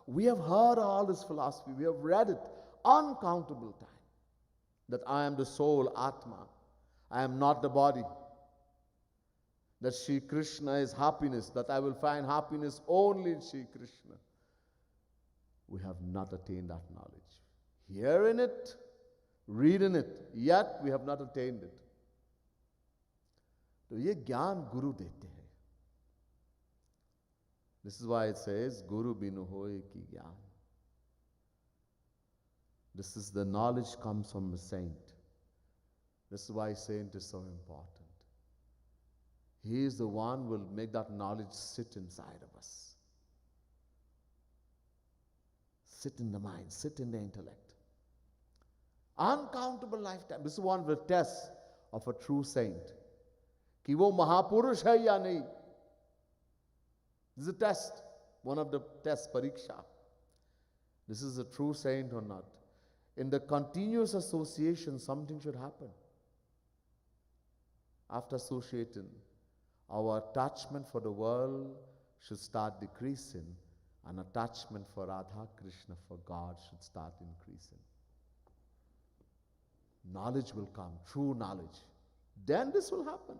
We have heard all this philosophy, we have read it uncountable time. That I am the soul, Atma. I am not the body. That Shri Krishna is happiness, that I will find happiness only in Shri Krishna. We have not attained that knowledge. Hearing it, reading it, yet we have not attained it. तो ये ज्ञान गुरु देते हैं. This is why it says, Guru binu hoye ki gyan. This is the knowledge comes from a saint. This is why saint is so important. He is the one who will make that knowledge sit inside of us. Sit in the mind, sit in the intellect. Uncountable lifetime. This is one of the tests of a true saint. कि वो महापुरुष है या नहीं. This is a test. One of the tests, pariksha. This is a true saint or not. In the continuous association, something should happen. After associating, our attachment for the world should start decreasing, and attachment for Radha Krishna, for God, should start increasing. Knowledge will come, true knowledge. Then this will happen.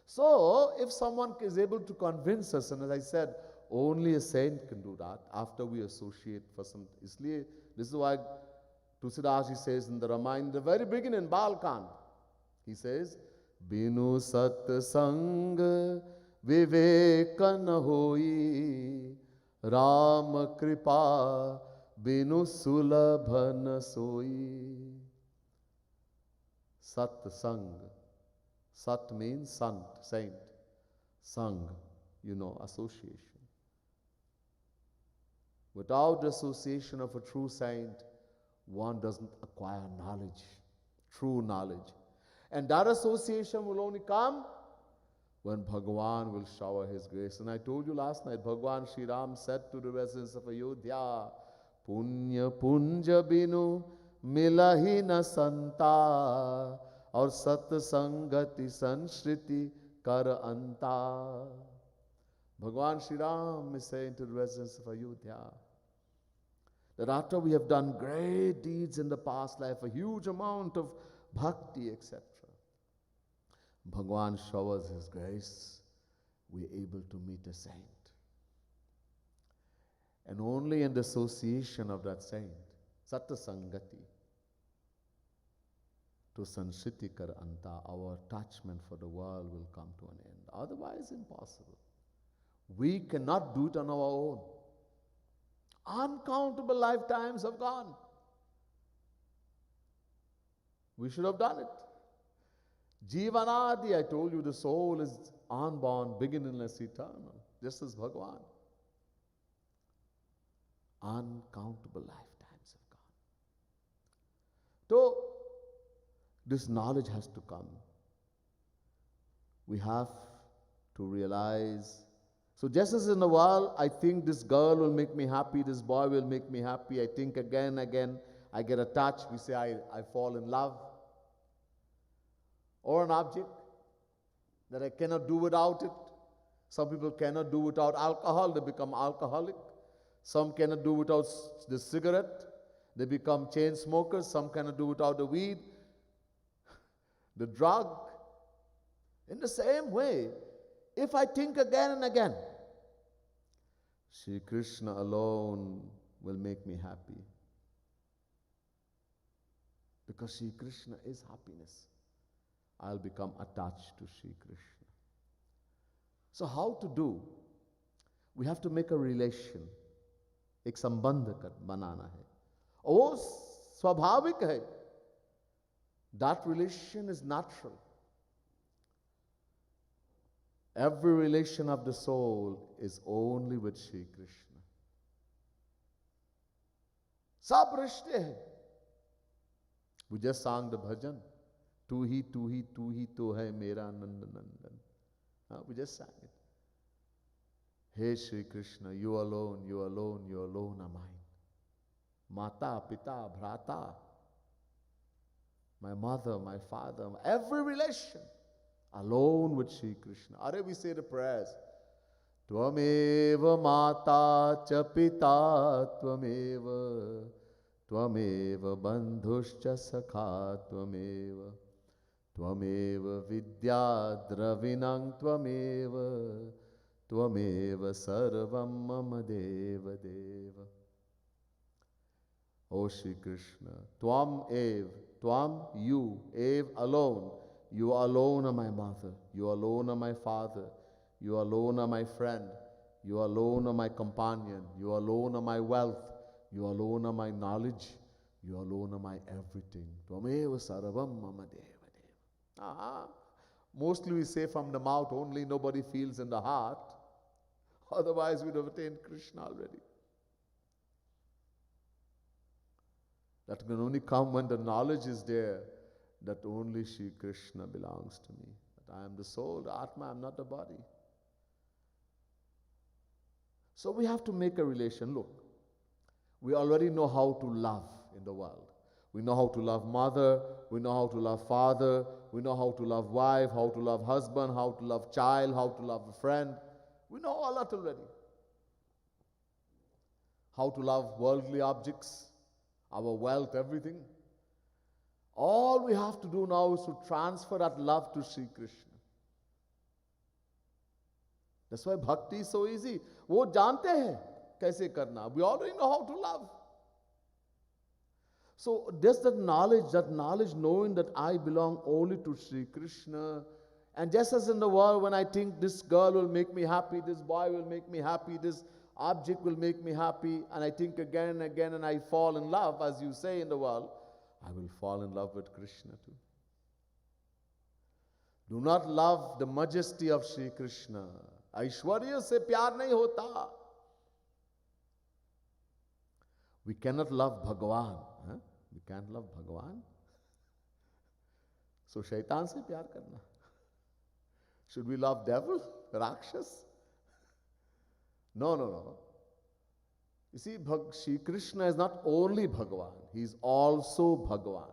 So, if someone is able to convince us, and as I said, only a saint can do that after we associate for some. This is why Tulsidas, he says in the Ramayana, in the very beginning, Balkand, he says, Binu sat sang vivekan hoi, Ram kripa binu sulabhan soi. Sat sang. Sat means sant, saint. Sang, association. Without the association of a true saint, one doesn't acquire knowledge, true knowledge. And that association will only come when Bhagavan will shower his grace. And I told you last night, Bhagavan Sri Ram said to the residents of Ayodhya, Punya punja binu milahi na santa, aur sat sangati sanshriti kar anta. Bhagavan Sri Ram is saying to the residents of Ayodhya that after we have done great deeds in the past life, a huge amount of bhakti, etc., Bhagavan showers his grace, we are able to meet a saint. And only in the association of that saint, Sata Sangati, to Sanshriti Kar Anta, our attachment for the world will come to an end. Otherwise, impossible. We cannot do it on our own. Uncountable lifetimes have gone. We should have done it. Jivanadi, I told you, the soul is unborn, beginningless, eternal, just as Bhagavan. Uncountable lifetimes have gone. So, this knowledge has to come. We have to realize. So just as in the world, I think this girl will make me happy, this boy will make me happy, I think again, I get attached, we say I fall in love. Or an object that I cannot do without it. Some people cannot do without alcohol, they become alcoholic. Some cannot do without the cigarette, they become chain smokers. Some cannot do without the weed, the drug. In the same way, if I think again and again, Shri Krishna alone will make me happy. Because Shri Krishna is happiness. I'll become attached to Shri Krishna. So how to do? We have to make a relation. एक संबंध कर बनाना है. वो स्वाभाविक है. That relation is natural. Every relation of the soul is only with Shri Krishna. सब रिश्ते हैं. We just sang the bhajan. तू ही तो है मेरा नंद नंदन. We just sang it. Hey Shri Krishna, you alone are mine. Mata, Pita, Bhrata, my mother, my father, every relation, alone with Shri Krishna. Are we say the prayers? Tvameva Mata cha Pita Tvameva, Tvameva Bandhuscha Sakha Tvameva, Tvameva Vidya Dravinang Tvameva, Tvameva Sarvam Mama Deva Deva. O Shri Krishna, Tvam Ev, Tvam, you, Ev alone. You alone are my mother. You alone are my father. You alone are my friend. You alone are my companion. You alone are my wealth. You alone are my knowledge. You alone are my everything. Tvameva Sarvam Mama Deva Deva. Mostly we say from the mouth only, nobody feels in the heart. Otherwise we'd have attained Krishna already. That can only come when the knowledge is there that only Shri Krishna belongs to me. That I am the soul, the Atma, I am not the body. So we have to make a relation. Look, we already know how to love in the world. We know how to love mother, we know how to love father, we know how to love wife, how to love husband, how to love child, how to love a friend. We know all that already. How to love worldly objects, our wealth, everything. All we have to do now is to transfer that love to Sri Krishna. That's why bhakti is so easy. वो जानते हैं कैसे करना. We already know how to love. So just that knowledge knowing that I belong only to Sri Krishna. And just as in the world, when I think this girl will make me happy, this boy will make me happy, this object will make me happy, and I think again and again and I fall in love, as you say in the world, I will fall in love with Krishna too. Do not love the majesty of Sri Krishna. Aishwarya se pyar nahi hota. We cannot love Bhagavan. Huh? We can't love Bhagavan. So shaitan se pyar karna. Should we love devil, Rakshas? No. You see, Shri Krishna is not only Bhagavan, he is also Bhagavan.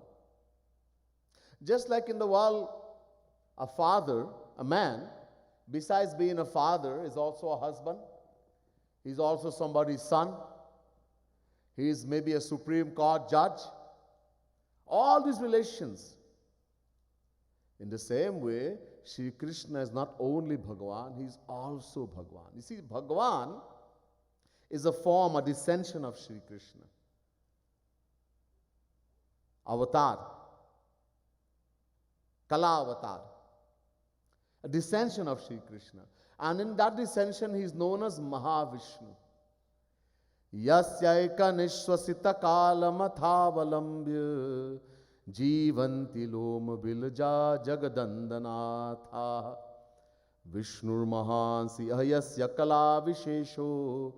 Just like in the world, a father, a man, besides being a father, is also a husband. He's also somebody's son. He is maybe a Supreme Court judge. All these relations. In the same way, Shri Krishna is not only Bhagavan, he is also Bhagavan. You see, Bhagavan is a form, a descension of Shri Krishna. Avatar. Kala Avatar. A descension of Shri Krishna. And in that descension, he is known as Mahavishnu. Yasyaika nishwasita kalamathavalambya Jivanti loma bilja jagadandanatha Vishnur mahansi ayasya kala vishesho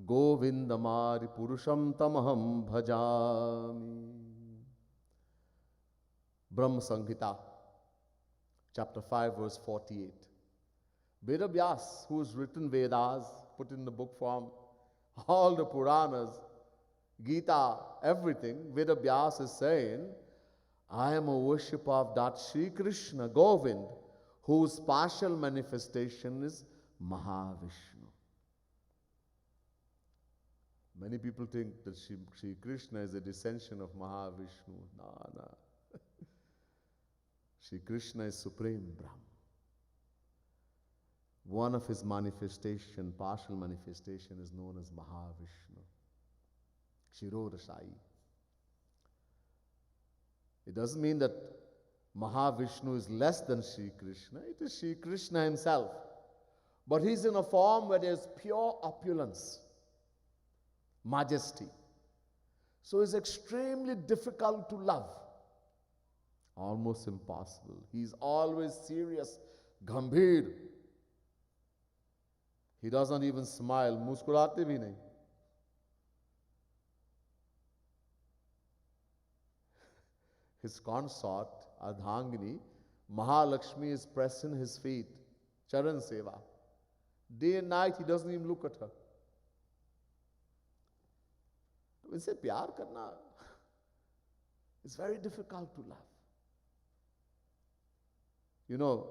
Govindamari purusham tamaham bhajami. Brahma Samhita, chapter 5, verse 48. Veda Vyas, who has written Vedas, put in the book form, all the Puranas, Gita, everything, Veda Vyas is saying, I am a worshipper of that Sri Krishna, Govind, whose partial manifestation is Mahavishnu. Many people think that Sri Krishna is a descension of Mahavishnu. No. Sri Krishna is Supreme Brahma. One of his manifestation, partial manifestation, is known as Mahavishnu. Kshirodashayi. It doesn't mean that Mahavishnu is less than Sri Krishna. It is Sri Krishna himself. But he's in a form where there's pure opulence, majesty. So it's extremely difficult to love. Almost impossible. He's always serious, gambhir. He doesn't even smile. Muskurate bhi nahi. His consort, Ardhangini, Mahalakshmi, is pressing his feet, Charan Seva. Day and night, he doesn't even look at her. We say, pyar karna. It's very difficult to love. You know,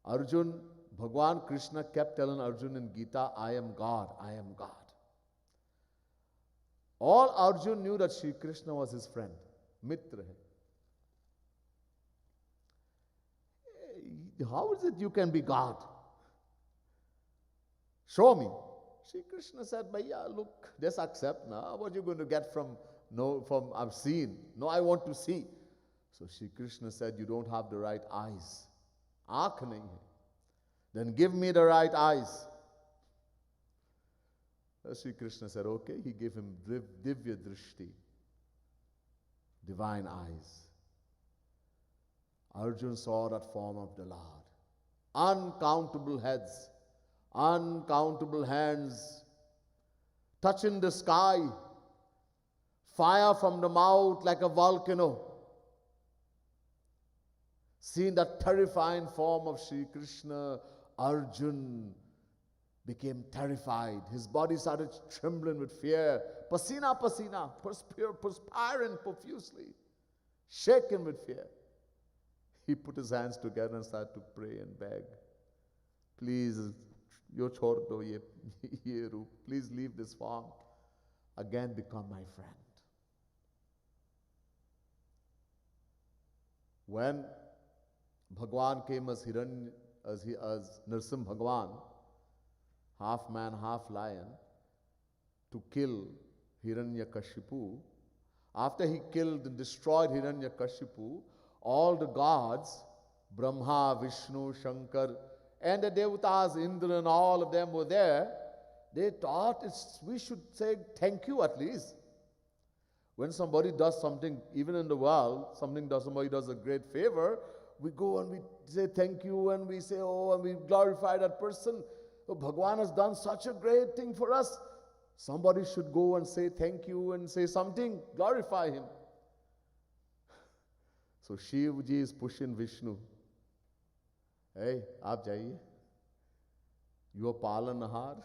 Arjun, Bhagwan Krishna kept telling Arjun in Gita, I am God, I am God. All Arjun knew that Sri Krishna was his friend, Mitra hai. How is it you can be God? Show me. Sri Krishna said, Bhaiya, look, just accept now. What are you going to get from I've seen? No, I want to see. So Sri Krishna said, you don't have the right eyes. Aankh nahi hai. Then give me the right eyes. Sri Krishna said, okay. He gave him Divya Drishti, divine eyes. Arjun saw that form of the Lord. Uncountable heads, uncountable hands, touching the sky, fire from the mouth like a volcano. Seeing that terrifying form of Sri Krishna, Arjun became terrified. His body started trembling with fear. Pasina, pasina, perspiring profusely, shaken with fear. He put his hands together and started to pray and beg. Please, yo chhod do ye roop. Please leave this form. Again become my friend. When Bhagwan came as Nrsimha Bhagwan, half man, half lion, to kill Hiranyakashipu. After he killed and destroyed Hiranyakashipu, all the gods, Brahma, Vishnu, Shankar, and the Devatas, Indra, and all of them were there. They thought we should say thank you at least. When somebody does something, even in the world, somebody does a great favor, we go and we say thank you and we say, oh, and we glorify that person. Oh, Bhagwan has done such a great thing for us. Somebody should go and say thank you and say something, glorify him. So Shiv ji is pushing Vishnu. Hey, aap jaiye. You are Palanahar.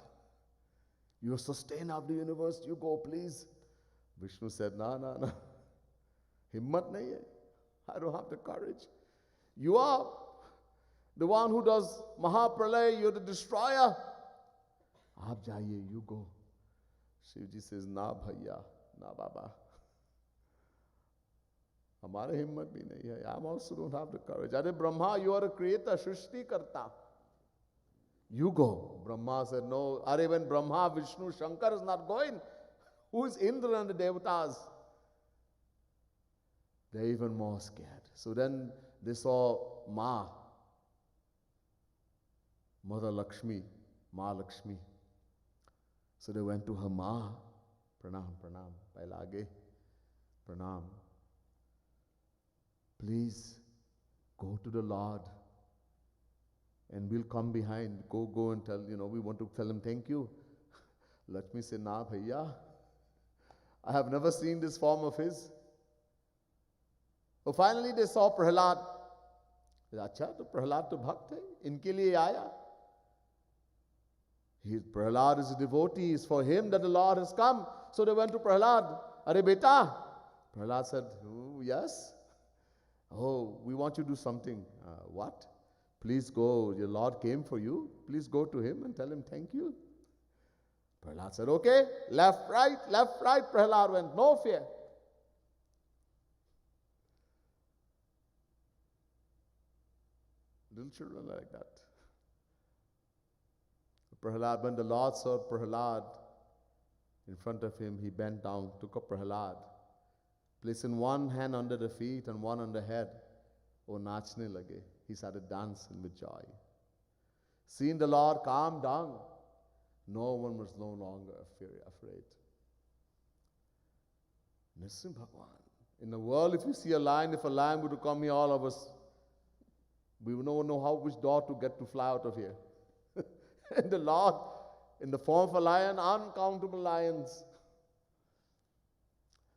You are sustainer of the universe. You go, please. Vishnu said, no. Himmat nahi hai. I don't have the courage. You are the one who does Mahapralay. You're the destroyer. Aap jaiye, you go. Shivji says, na bhaiya, na baba. Hamare himmat bhi nahi hai. I also don't have the courage. Are Brahma, you are a creator, Shrishti Karta. You go. Brahma said, no. Are when Brahma, Vishnu, Shankar is not going, who is Indra and the Devatas? They're even more scared. So then they saw Mother Lakshmi, Ma Lakshmi. So they went to her Ma. Pranam, Pailage, Pranam. Please go to the Lord and we'll come behind. Go and tell, we want to tell him thank you. Lakshmi said, na bhaiya, I have never seen this form of his. So finally they saw Prahlad. Acha, to Prahlad to bhakt hai, inke liye aaya. Prahlad is a devotee, it's for him that the Lord has come. So they went to Prahlad. Are beta? Prahlad said, oh, yes. Oh, we want you to do something. What? Please go. Your Lord came for you. Please go to him and tell him thank you. Prahlad said, okay. Left, right. Prahlad went. No fear. Little children are like that. Prahlad, when the Lord saw Prahlad in front of him, he bent down, took up Prahlad, placing one hand under the feet and one on the head. Oh, nachne lage. He started dancing with joy. Seeing the Lord calm down, no one was no longer afraid. Nrsimha Bhagwan. In the world, if you see a lion, if a lion were to come here, all of us, we would not know which door to get to fly out of here. And the Lord, in the form of a lion, uncountable lions.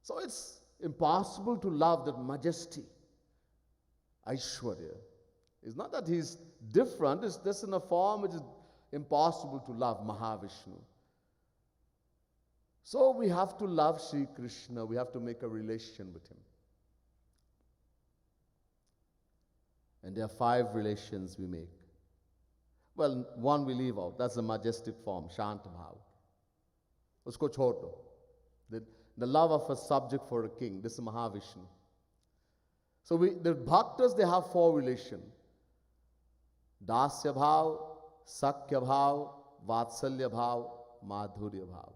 So it's impossible to love that majesty, Aishwarya. It's not that he's different, it's just in a form which is impossible to love, Mahavishnu. So we have to love Sri Krishna, we have to make a relation with him. And there are 5 relations we make. Well, one we leave out, that's the majestic form, Shanta Bhav. Usko chhod do. The love of a subject for a king, this is Mahavishnu. So the bhaktas, they have 4 relations. Dasya Bhav, Sakya Bhav, Vatsalya Bhav, Madhurya Bhav.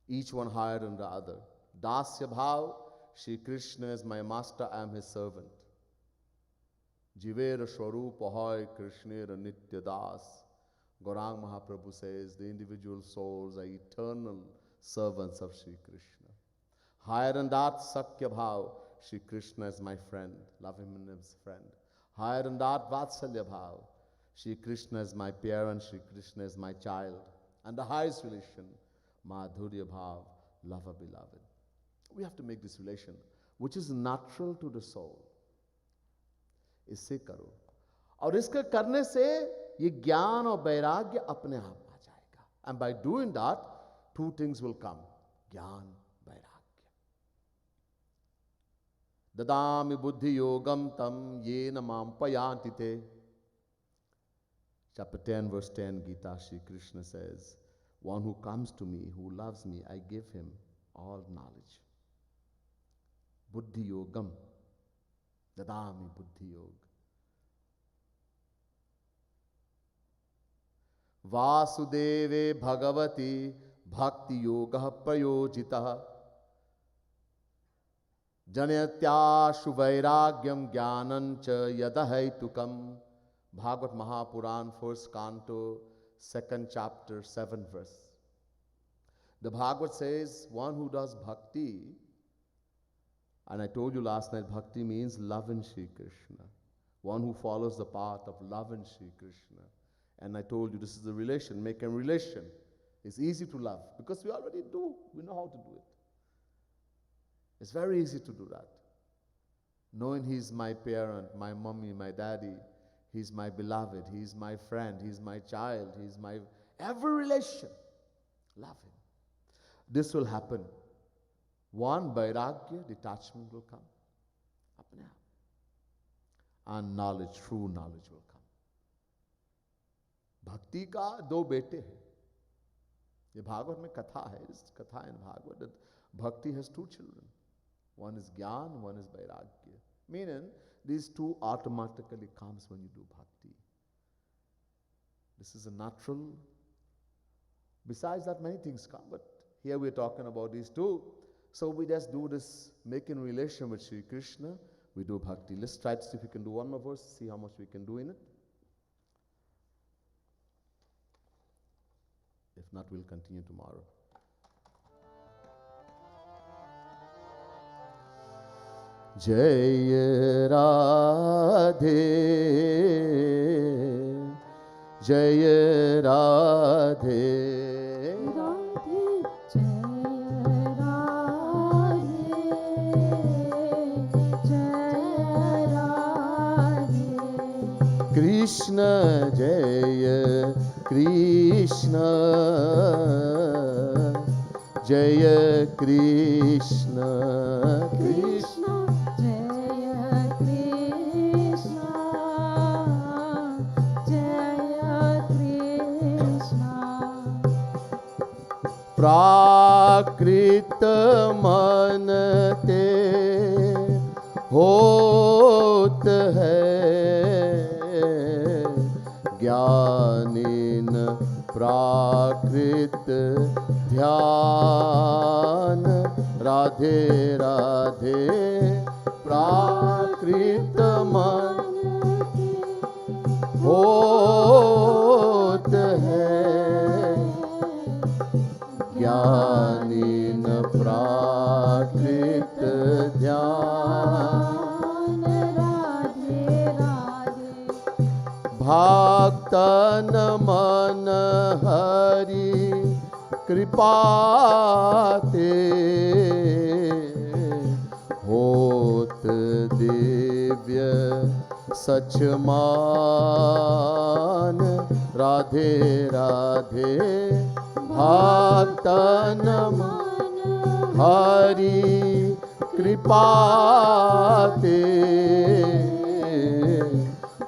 Each one higher than the other. Dasya Bhav, Shri Krishna is my master, I am his servant. Jivera Swarupa Hoy Krishnera Nitya Das. Gaurang Mahaprabhu says the individual souls are eternal servants of Shri Krishna. Higher than that, Sakya Bhav, Shri Krishna is my friend, love him as a friend. Higher than that, Vatsalya Bhav, Shri Krishna is my parent, Shri Krishna is my child. And the highest relation, Madhurya Bhav, love a beloved. We have to make this relation, which is natural to the soul. इससे करो, और इसके करने से ये ज्ञान और वैराग्य अपने आप आ जाएगा. And by doing that, two things will come: ज्ञान, वैराग्य. ददामि बुद्धि योगम तम येन माम पयान्ति ते. Chapter 10, verse 10, Gita, Shri Krishna says, one who comes to me, who loves me, I give him all knowledge. Buddhi yogam, dadami buddhi yoga. Vasudeve bhagavati bhakti yoga prayojitah. Janatyashu vairagyam jnanancha yadahaitukam. Bhagavad Mahapuran, 1st Canto, 2nd chapter, 7th verse. The Bhagavad says, one who does bhakti, and I told you last night, bhakti means love in Shri Krishna. One who follows the path of love in Shri Krishna. And I told you this is the relation, make a relation. It's easy to love because we already do. We know how to do it. It's very easy to do that. Knowing He's my parent, my mommy, my daddy, He's my beloved, He's my friend, He's my child, He's my every relation. Love Him. This will happen. One, vairagya, detachment will come. Apne aap. And knowledge, true knowledge will come. Bhakti ka do bete hai. Ye Bhagavad mein katha hai. This is katha in Bhagavad that bhakti has two children. One is Gyan, one is Vairagya. Meaning, these two automatically comes when you do bhakti. This is a natural. Besides that, many things come, but here we're talking about these two. So we just do this, making relation with Shri Krishna. We do bhakti. Let's try to see if we can do one more verse, see how much we can do in it. If not, we'll continue tomorrow. Jai Radhe, Jai Radhe, Radhe, Jai Radhe, Jai Radhe. Krishna Jaya Krishna, Jaya Krishna, Krishna, Jaya Krishna, Jaya Krishna. प्राकृत मन ते होत है, ज्ञानीन प्राकृत ध्यान. राधे राधे, प्राकृत मन होत है, ज्ञानीन प्राकृत ध्यान. राधे राधे. भक्तन मन हरि कृपाते, होत दिव्य सचमान. राधे राधे, भक्तन मन हरि कृपाते,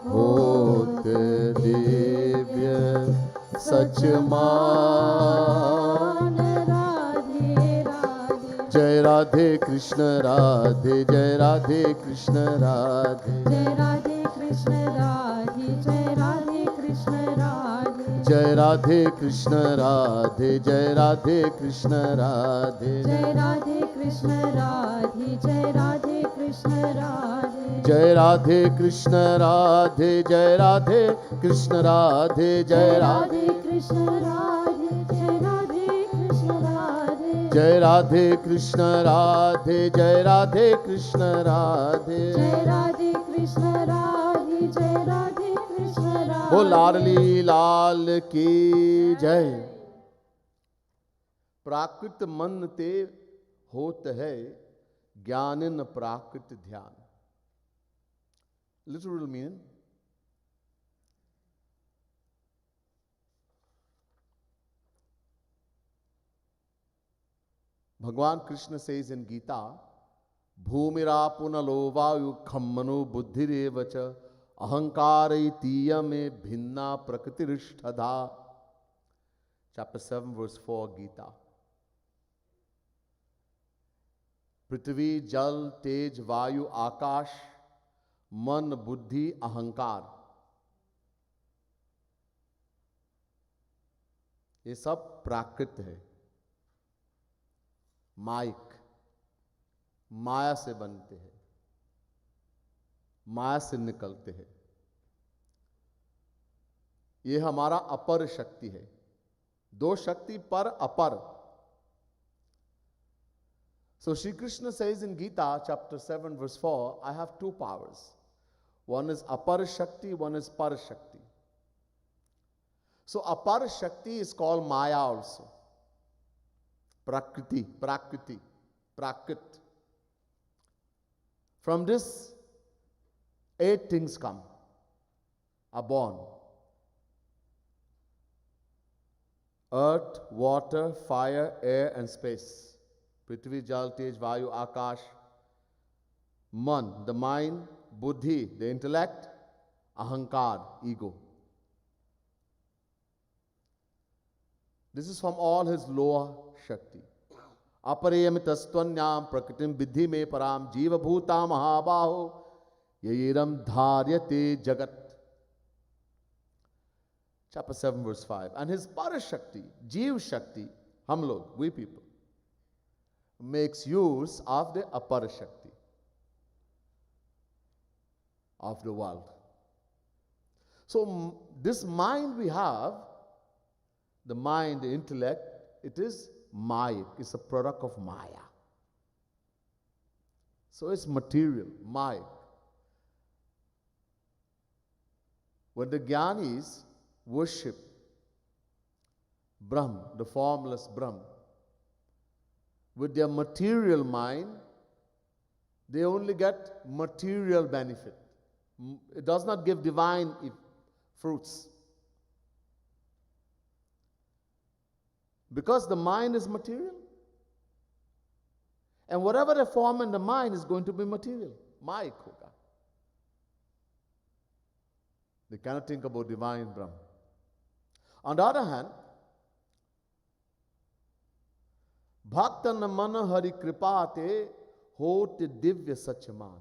होत दिव्य सचमान. राधे राधे. जय राधे कृष्ण राधे, जय राधे कृष्ण राधे, जय राधे कृष्ण राधे, जय राधे कृष्ण राधे. जय राधे कृष्ण राधे, जय राधे कृष्ण राधे, जय राधे कृष्ण राधे, जय राधे कृष्ण राधे. जय राधे कृष्ण राधे, जय राधे कृष्ण राधे, जय राधे कृष्ण राधे, जय राधे कृष्ण राधे. जय राधे कृष्ण राधे, जय राधे कृष्ण राधे. जय राधे कृष्ण राधे, जय राधे कृष्ण राधे. ओ लाडली लाल की जय. प्राकृत मन ते होत है ज्ञानिन प्राकृत ध्यान. Literal meaning. Bhagwan Krishna says in Gita, Bhumirapuna lovayu khammanu buddhirevacha ahankaraitīya me bhinna prakritirishthadha. Chapter 7, verse 4, Gita. Prithvi, Jal, Tej, Vayu, Akash, Man, Buddhi, Ahankar. ये सब प्राकृत है. माइक, माया से बनते हैं, माया से निकलते हैं. ये हमारा अपर शक्ति है. दो शक्ति पर अपर. So Shri Krishna says in Gita chapter 7 verse 4, I have two powers. One is apar shakti, one is par shakti. So apar shakti is called maya also. Prakriti, prakriti, prakrit. From this, 8 things come, are born. Earth, water, fire, air and space. Prithvi, Jal, Tej, Vayu, Akash. Man, the mind. Buddhi, the intellect. Ahankar, ego. This is from all his lower Shakti. Aparayamitastvanyam prakritim vidhi me param jiva bhuta mahabaho yayiram dharyate jagat. Chapter 7 verse 5. And his Parashakti, Jeev Shakti, hum log, we people, makes use of the Aparashakti of the world. So this mind we have, the mind, the intellect, it is Maya. It's a product of Maya. So it's material, Maya. When the Jnanis worship Brahm, the formless Brahm, with their material mind, they only get material benefit. It does not give divine fruits. Because the mind is material. And whatever they form in the mind is going to be material. Maya hoga. They cannot think about divine Brahm. On the other hand, Bhaktan mana hari kripate hot divya sachaman.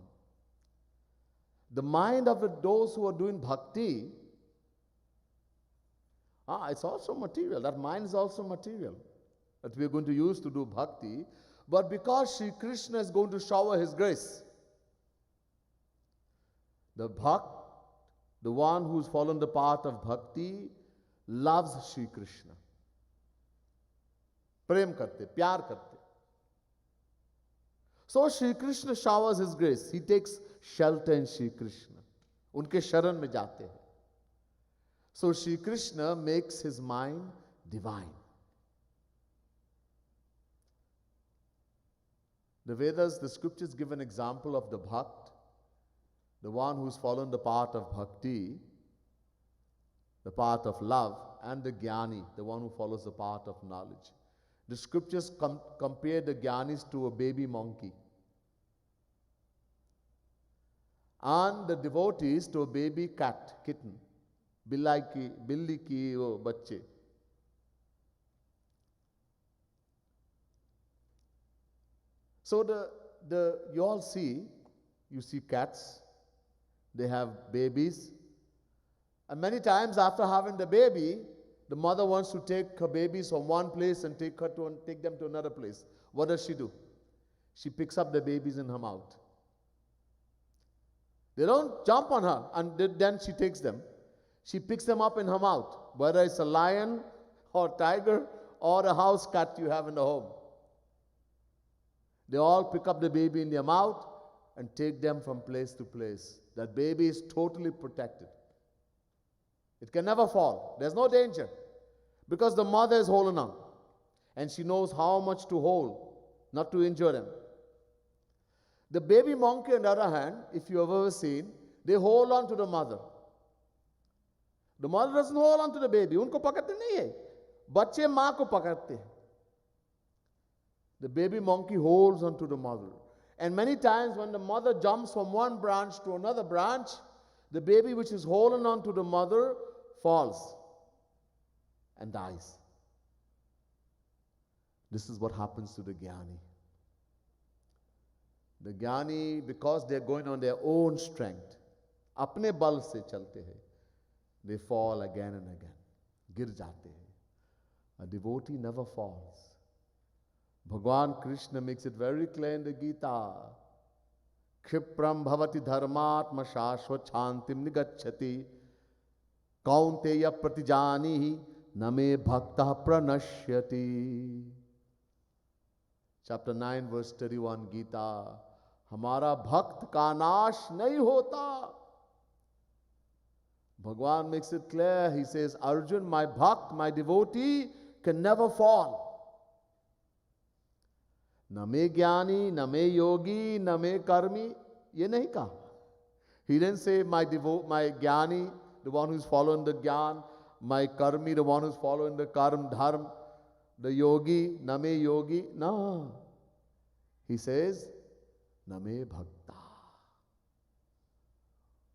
The mind of those who are doing bhakti, it's also material. That mind is also material that we are going to use to do bhakti. But because Sri Krishna is going to shower his grace, the bhakt, the one who's followed the path of bhakti, loves Sri Krishna. Prem karte, pyar karte. So Sri Krishna showers his grace. He takes shelter in Sri Krishna. Unke sharan mein jaate hain. So Sri Krishna makes his mind divine. The Vedas, the scriptures give an example of the bhakt, the one who's followed the path of bhakti, the path of love, and the jnani, the one who follows the path of knowledge. The scriptures compare the jnanis to a baby monkey, and the devotees to a baby cat, kitten. Billi ki wo bacche. So you all see, you see cats, they have babies, and many times after having the baby, the mother wants to take her babies from one place and take them to another place. What does she do? She picks up the babies in her mouth. They don't jump on her, and then she takes them. She picks them up in her mouth, whether it's a lion or tiger or a house cat you have in the home. They all pick up the baby in their mouth and take them from place to place. That baby is totally protected. It can never fall. There's no danger because the mother is holding on and she knows how much to hold not to injure them. The baby monkey, on the other hand, if you have ever seen, they hold on to the mother. The mother doesn't hold on to the baby. उनको पकड़ते नहीं है, बच्चे माँ को पकड़ते हैं. The baby monkey holds on to the mother. And many times when the mother jumps from one branch to another branch, the baby which is holding on to the mother falls and dies. This is what happens to the Jnani. The Jnani, because they're going on their own strength, अपने बल से चलते हैं, they fall again and again. गिर जाते हैं. A devotee never falls. Bhagwan Krishna makes it very clear in the Gita. Kshipram bhavati dharmatma shashvat shantim nigacchati kaunteya pratijanihi name bhakta pranashyati. Chapter 9 verse 31 Gita. हमारा भक्त का नाश नहीं होता. Bhagwan makes it clear. He says, Arjun, my bhakt, my devotee can never fall. न मे ज्ञानी, न मे योगी, न मे कर्मी, ये नहीं कहा. He didn't say my jnani, the one who's following the jnana, my karmi, the one who's following the karma, dharma, the yogi, na me yogi. No. He says, na me bhakta.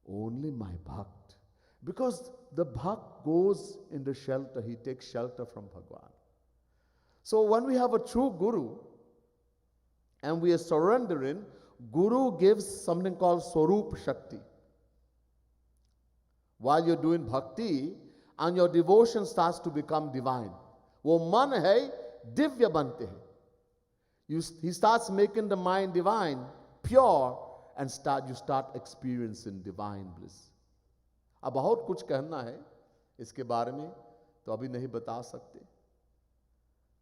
Only my bhakt. Because the bhakt goes in the shelter, he takes shelter from Bhagwan. So when we have a true guru, and we are surrendering, Guru gives something called Swarup Shakti. While you're doing bhakti, and your devotion starts to become divine. वो मन है दिव्य बनते हैं. He starts making the mind divine, pure, and you start experiencing divine bliss. अब बहुत कुछ कहना है इसके बारे में, तो अभी नहीं बता सकते.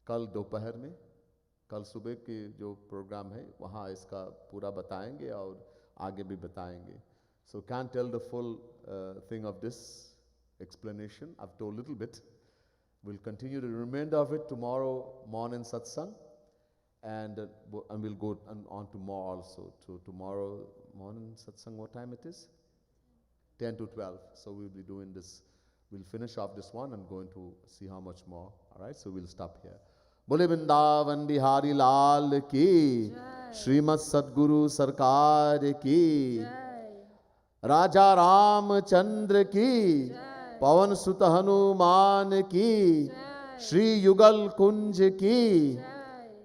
कल दोपहर में, कल सुबह के जो प्रोग्राम है वहाँ इसका पूरा बताएंगे और आगे भी बताएंगे. So can't tell the full thing of this explanation. I've told a little bit. We'll continue the remainder of it tomorrow morning satsang, and we'll go on to more also. To tomorrow morning satsang, what time it is? 10 to 12. So we'll be doing this. We'll finish off this one and going to see how much more. All right, so we'll stop here. बोले वृंदावन बिहारी लाल की, श्रीमद सद्गुरु सरकार की, राजा रामचंद्र की, पवन सुत हनुमान की, श्री युगल कुंज की.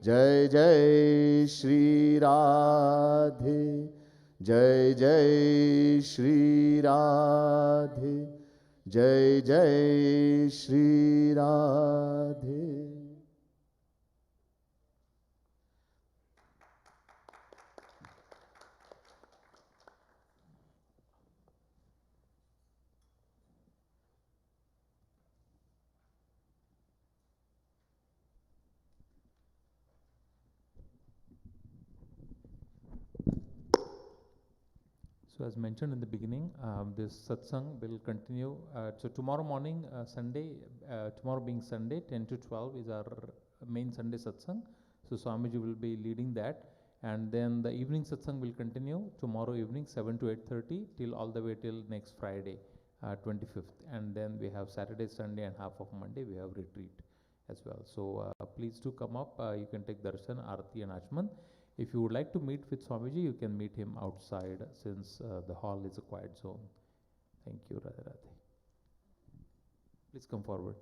जय जय श्री राधे, जय जय श्री राधे, जय जय Shri Radhe. So as mentioned in the beginning, this satsang will continue. So tomorrow morning, Sunday, tomorrow being Sunday, 10 to 12 is our main Sunday satsang. So Swamiji will be leading that. And then the evening satsang will continue tomorrow evening, 7 to 8:30 till all the way till next Friday, 25th. And then we have Saturday, Sunday and half of Monday, we have retreat as well. So please do come up. You can take darshan, arati and achman. If you would like to meet with Swamiji, you can meet him outside since the hall is a quiet zone. Thank you, Radhe Radhe. Please come forward.